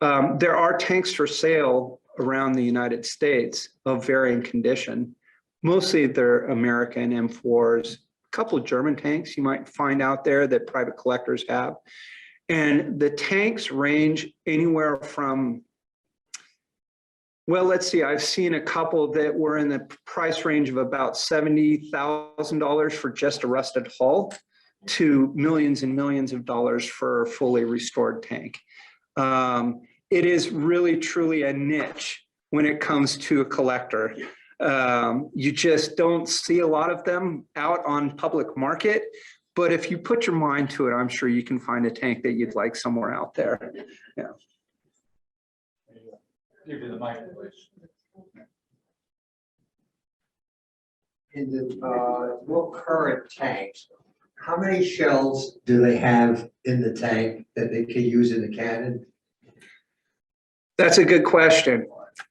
there are tanks for sale around the United States of varying condition. Mostly they're American M4s, a couple of German tanks you might find out there that private collectors have. And the tanks range anywhere from, well, let's see, I've seen a couple that were in the price range of about $70,000 for just a rusted hull to millions and millions of dollars for a fully restored tank. It is really, truly a niche when it comes to a collector. You just don't see a lot of them out on public market. But if you put your mind to it, I'm sure you can find a tank that you'd like somewhere out there. Yeah. Give you the mic, please. In the more current tanks, how many shells do they have in the tank that they can use in the cannon? That's a good question.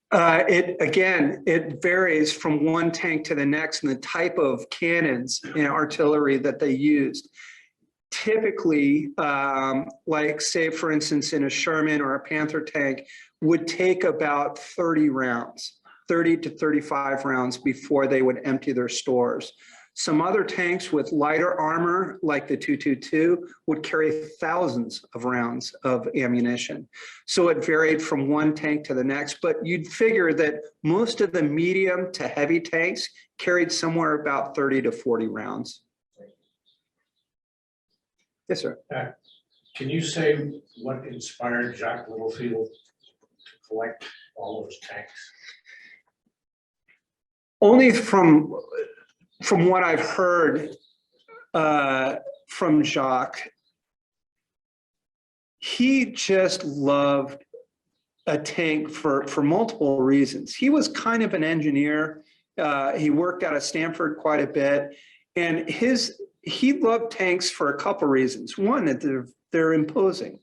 It varies from one tank to the next and the type of cannons and artillery that they used. Typically, like say, for instance, in a Sherman or a Panther tank, would take about 30 rounds, 30 to 35 rounds before they would empty their stores. Some other tanks with lighter armor, like the 222, would carry thousands of rounds of ammunition. So it varied from one tank to the next, but you'd figure that most of the medium to heavy tanks carried somewhere about 30 to 40 rounds. Yes, sir. Can you say what inspired Jacques Littlefield to collect all those tanks? Only from what I've heard from Jacques, he just loved a tank for multiple reasons. He was kind of an engineer. He worked out of Stanford quite a bit, and he loved tanks for a couple reasons. One, that they're imposing.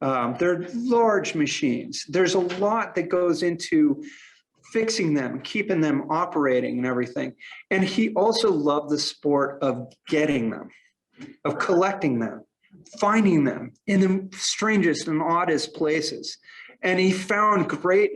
They're large machines. There's a lot that goes into fixing them, keeping them operating and everything. And he also loved the sport of getting them, of collecting them, finding them in the strangest and oddest places. And he found great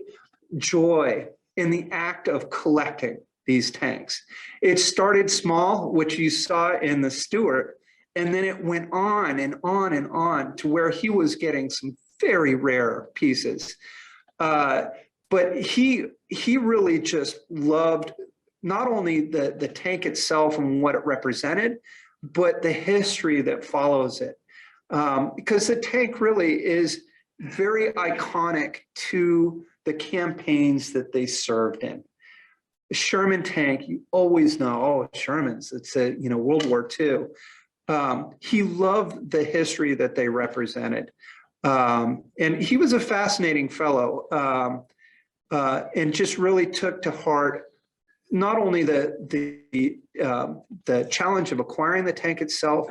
joy in the act of collecting these tanks. It started small, which you saw in the Stuart, and then it went on and on and on to where he was getting some very rare pieces. But he really just loved not only the tank itself and what it represented, but the history that follows it. Because the tank really is very iconic to the campaigns that they served in. The Sherman tank, you always know, oh, Sherman's, it's a, World War II. He loved the history that they represented. And he was a fascinating fellow. And just really took to heart not only the challenge of acquiring the tank itself,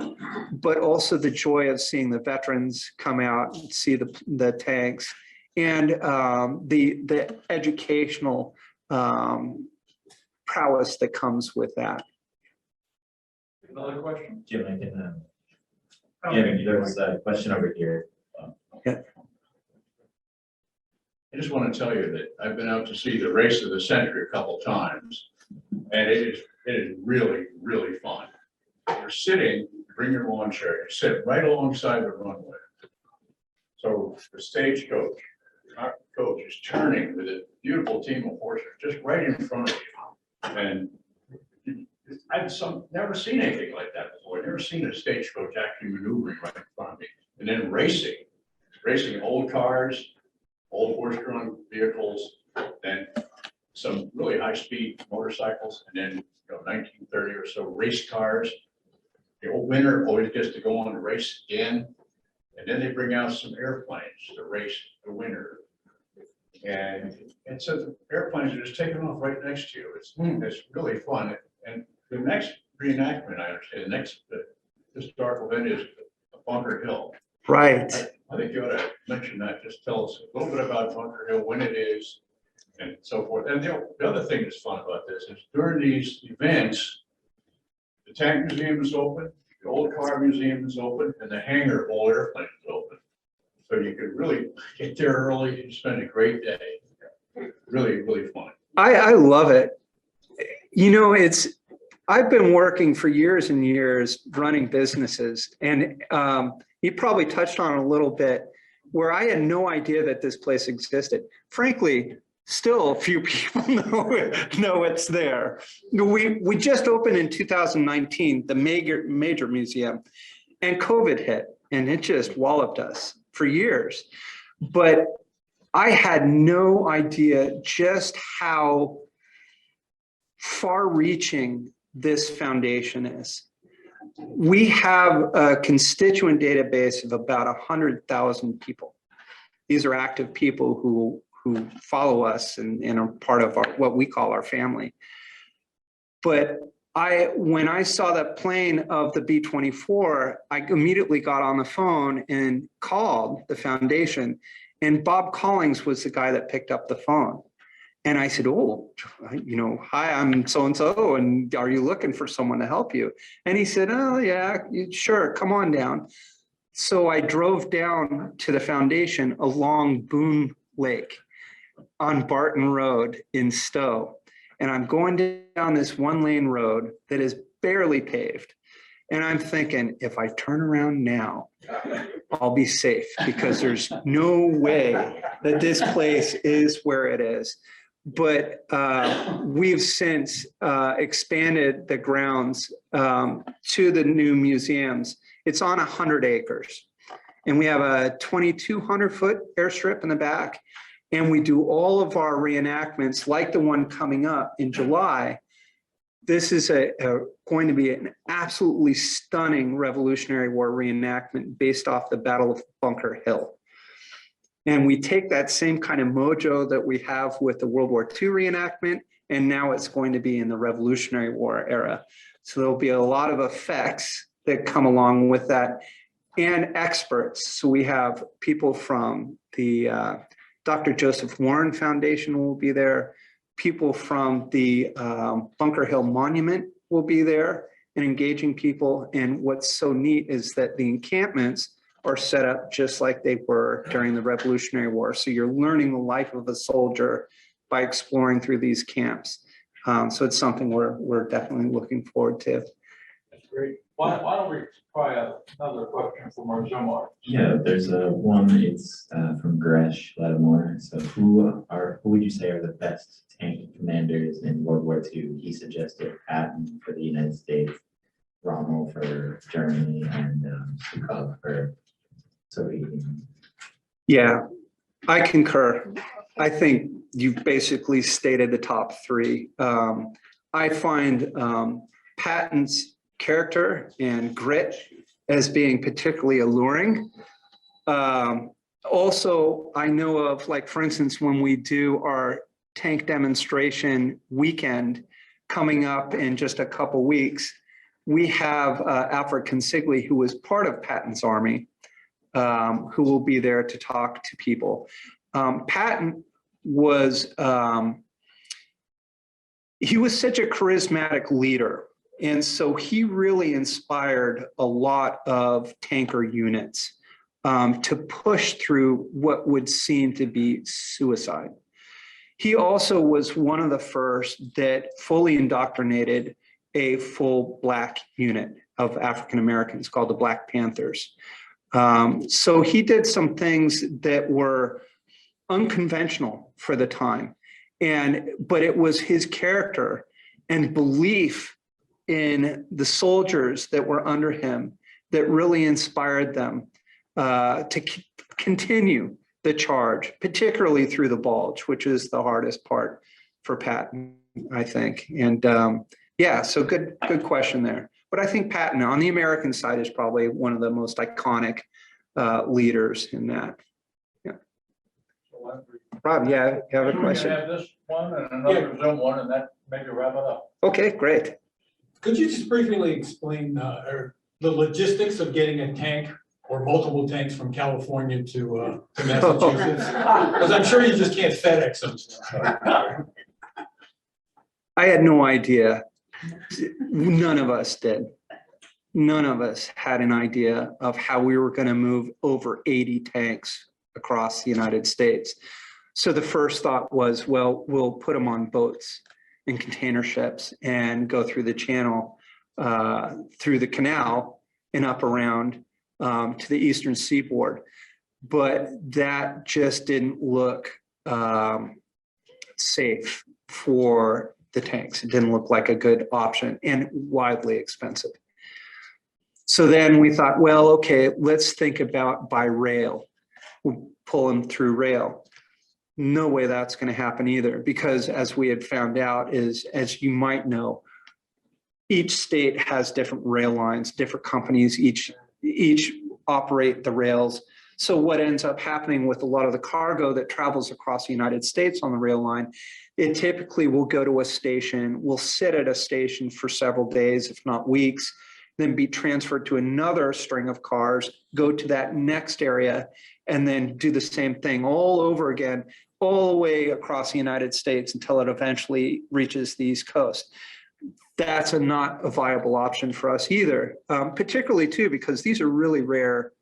but also the joy of seeing the veterans come out and see the tanks, and the educational prowess that comes with that. Another question? Jim, I can, Jim, there's a question over here. Yeah. I just want to tell you that I've been out to see the race of the century a couple times, and it is really, really fun. You're sitting, bring your lawn chair, you sit right alongside the runway. So the stagecoach, our coach is turning with a beautiful team of horses just right in front of you. And I've never seen anything like that before. I've never seen a stagecoach actually maneuvering right in front of me. And then racing old cars, old horse-drawn vehicles, then some really high-speed motorcycles, and then 1930 or so race cars. The old winner always gets to go on the race again, and then they bring out some airplanes to race the winner. And so the airplanes are just taking off right next to you. It's really fun. And the next reenactment, I understand, the next historical event is Bunker Hill. Right. I think you ought to mention that. Just tell us a little bit about Bunker Hill, when it is, and so forth. And the other thing that's fun about this is during these events, the tank museum is open, the old car museum is open, and the hangar of all airplanes is open. So you could really get there early and spend a great day. Really, really fun. I love it. You know, I've been working for years and years running businesses, and you probably touched on it a little bit, where I had no idea that this place existed. Frankly, still a few people know it's there. We just opened in 2019, the major museum, and COVID hit, and it just walloped us for years. But I had no idea just how far-reaching this foundation is. We have a constituent database of about 100,000 people. These are active people who follow us and are part of what we call our family. But when I saw that plane of the B-24, I immediately got on the phone and called the foundation, and Bob Collings was the guy that picked up the phone. And I said, oh, you know, hi, I'm so-and-so, and are you looking for someone to help you? And he said, oh yeah, sure, come on down. So I drove down to the foundation along Boone Lake on Barton Road in Stowe. And I'm going down this one-lane road that is barely paved. And I'm thinking, if I turn around now, I'll be safe, because there's no way that this place is where it is. But we've since expanded the grounds to the new museums. It's on 100 acres. And we have a 2,200-foot airstrip in the back. And we do all of our reenactments, like the one coming up in July. This is going to be an absolutely stunning Revolutionary War reenactment based off the Battle of Bunker Hill. And we take that same kind of mojo that we have with the World War II reenactment, and now it's going to be in the Revolutionary War era. So there'll be a lot of effects that come along with that, and experts. So we have people from the Dr. Joseph Warren Foundation will be there. People from the Bunker Hill Monument will be there and engaging people. And what's so neat is that the encampments are set up just like they were during the Revolutionary War. So you're learning the life of a soldier by exploring through these camps. So it's something we're definitely looking forward to. That's great. Why don't we try another question from our Zoom? Yeah, there's one, it's from Gresh Lattimore. So who would you say are the best tank commanders in World War II? He suggested Patton for the United States, Rommel for Germany, and Sukhov for Soviet Union. Yeah, I concur. I think you've basically stated the top three. I find Patton's character and grit as being particularly alluring. Also, I know of, like, for instance, when we do our tank demonstration weekend coming up in just a couple weeks, we have Alfred Consigli, who was part of Patton's army, who will be there to talk to people. Patton was, he was such a charismatic leader. And so he really inspired a lot of tanker units to push through what would seem to be suicide. He also was one of the first that fully indoctrinated a full Black unit of African Americans called the Black Panthers. So he did some things that were unconventional for the time, but it was his character and belief in the soldiers that were under him that really inspired them to continue the charge, particularly through the Bulge, which is the hardest part for Patton, I think. And yeah, so good question there. But I think Patton on the American side is probably one of the most iconic leaders in that. Yeah. Rob, yeah, you have a question? We have this one and another Zoom one, and that maybe wrap it up. Okay, great. Could you just briefly explain the logistics of getting a tank or multiple tanks from California to Massachusetts? Because I'm sure you just can't FedEx them. I had no idea. None of us did. None of us had an idea of how we were going to move over 80 tanks across the United States. So the first thought was, well, we'll put them on boats and container ships and go through the channel, through the canal and up around to the eastern seaboard. But that just didn't look safe for the tanks. It didn't look like a good option and wildly expensive. So then we thought, well, okay, let's think about by rail. We'll pull them through rail. No way that's going to happen either, because as we had found out is, as you might know, each state has different rail lines, different companies, each operate the rails. So what ends up happening with a lot of the cargo that travels across the United States on the rail line, it typically will go to a station, will sit at a station for several days, if not weeks, then be transferred to another string of cars, go to that next area, and then do the same thing all over again, all the way across the United States until it eventually reaches the East Coast. That's not a viable option for us either, particularly too, because these are really rare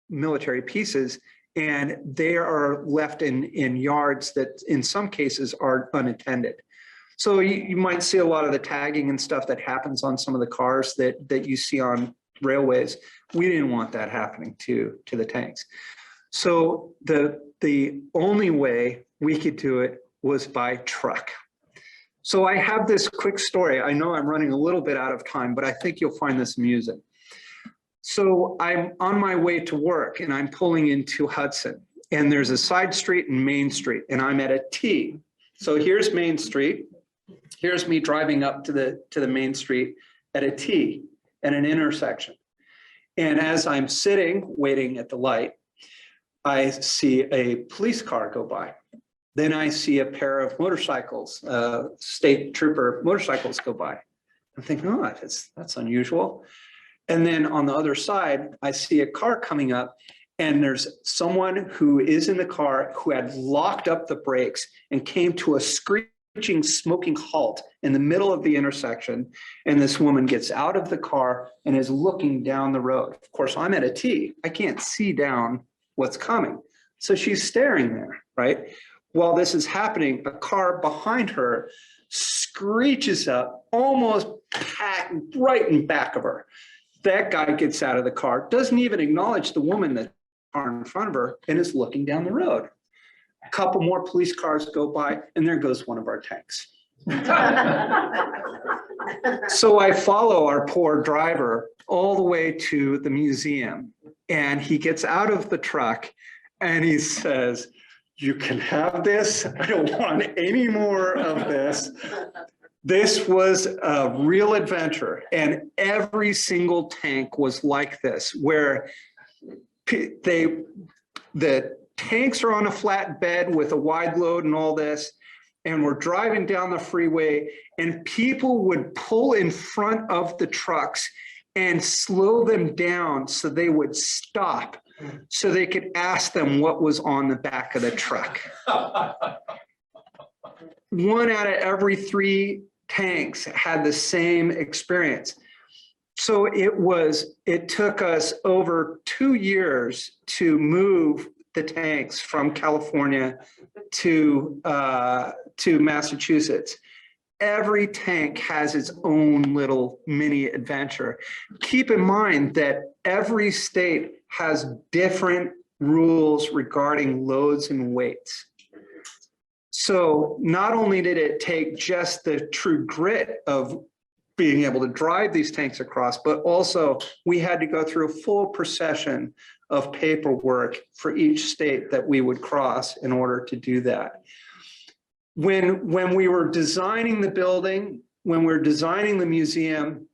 military pieces and they are left in yards that in some cases are unattended. So you might see a lot of the tagging and stuff that happens on some of the cars that you see on railways. We didn't want that happening to the tanks. So the only way we could do it was by truck. So I have this quick story. I know I'm running a little bit out of time, but I think you'll find this amusing. So I'm on my way to work and I'm pulling into Hudson and there's a side street and Main Street and I'm at a T. So here's Main Street. Here's me driving up to the Main Street at a T at an intersection. And as I'm sitting, waiting at the light, I see a police car go by. Then I see a pair of motorcycles, state trooper motorcycles go by. I'm thinking, oh, that's unusual. And then on the other side, I see a car coming up and there's someone who is in the car who had locked up the brakes and came to a screeching, smoking halt in the middle of the intersection. And this woman gets out of the car and is looking down the road. Of course, I'm at a T. I can't see down what's coming. So she's staring there, right? While this is happening, a car behind her screeches up, almost right in back of her. That guy gets out of the car, doesn't even acknowledge the woman that's in front of her, and is looking down the road. A couple more police cars go by, and there goes one of our tanks. So I follow our poor driver all the way to the museum, and he gets out of the truck, and he says, "You can have this. I don't want any more of this." This was a real adventure, and every single tank was like this, where the tanks are on a flat bed with a wide load and all this, and we're driving down the freeway, and people would pull in front of the trucks and slow them down so they would stop, so they could ask them what was on the back of the truck. 1 out of every 3 tanks had the same experience. So it took us over 2 years to move the tanks from California to Massachusetts. Every tank has its own little mini adventure. Keep in mind that every state has different rules regarding loads and weights. So not only did it take just the true grit of being able to drive these tanks across, but also we had to go through a full procession of paperwork for each state that we would cross in order to do that. When we were designing the building, when we were designing the museum,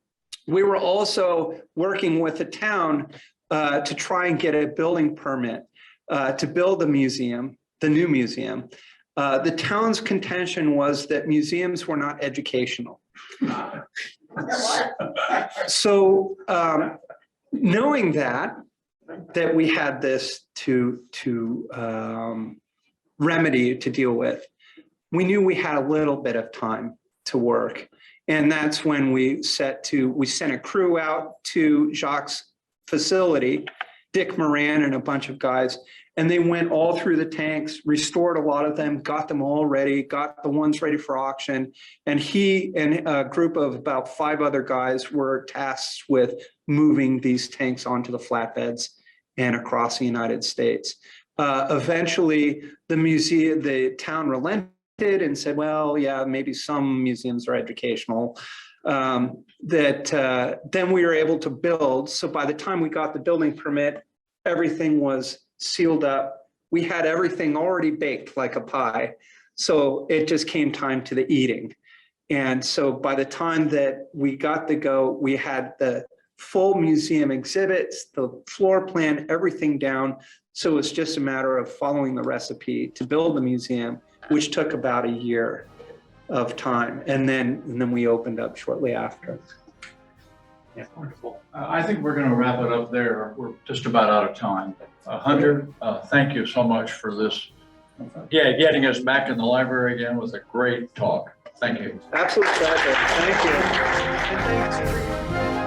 we were also working with the town to try and get a building permit to build the museum, the new museum. The town's contention was that museums were not educational. So knowing that, that we had this to remedy, to deal with. We knew we had a little bit of time to work. And that's when we sent a crew out to Jacques' facility, Dick Moran and a bunch of guys, and they went all through the tanks, restored a lot of them, got them all ready, got the ones ready for auction. And he and a group of about 5 other guys were tasked with moving these tanks onto the flatbeds and across the United States. Eventually, the town relented and said, well, yeah, maybe some museums are educational. Then we were able to build. So by the time we got the building permit, everything was sealed up. We had everything already baked like a pie. So it just came time to the eating. And so by the time that we got the go, we had the full museum exhibits, the floor plan, everything down. So it's just a matter of following the recipe to build the museum, which took about a year of time. And then we opened up shortly after. Yeah, wonderful. I think we're going to wrap it up there. We're just about out of time. Hunter, thank you so much for this. Yeah, getting us back in the library again was a great talk. Thank you. Absolute pleasure. Thank you.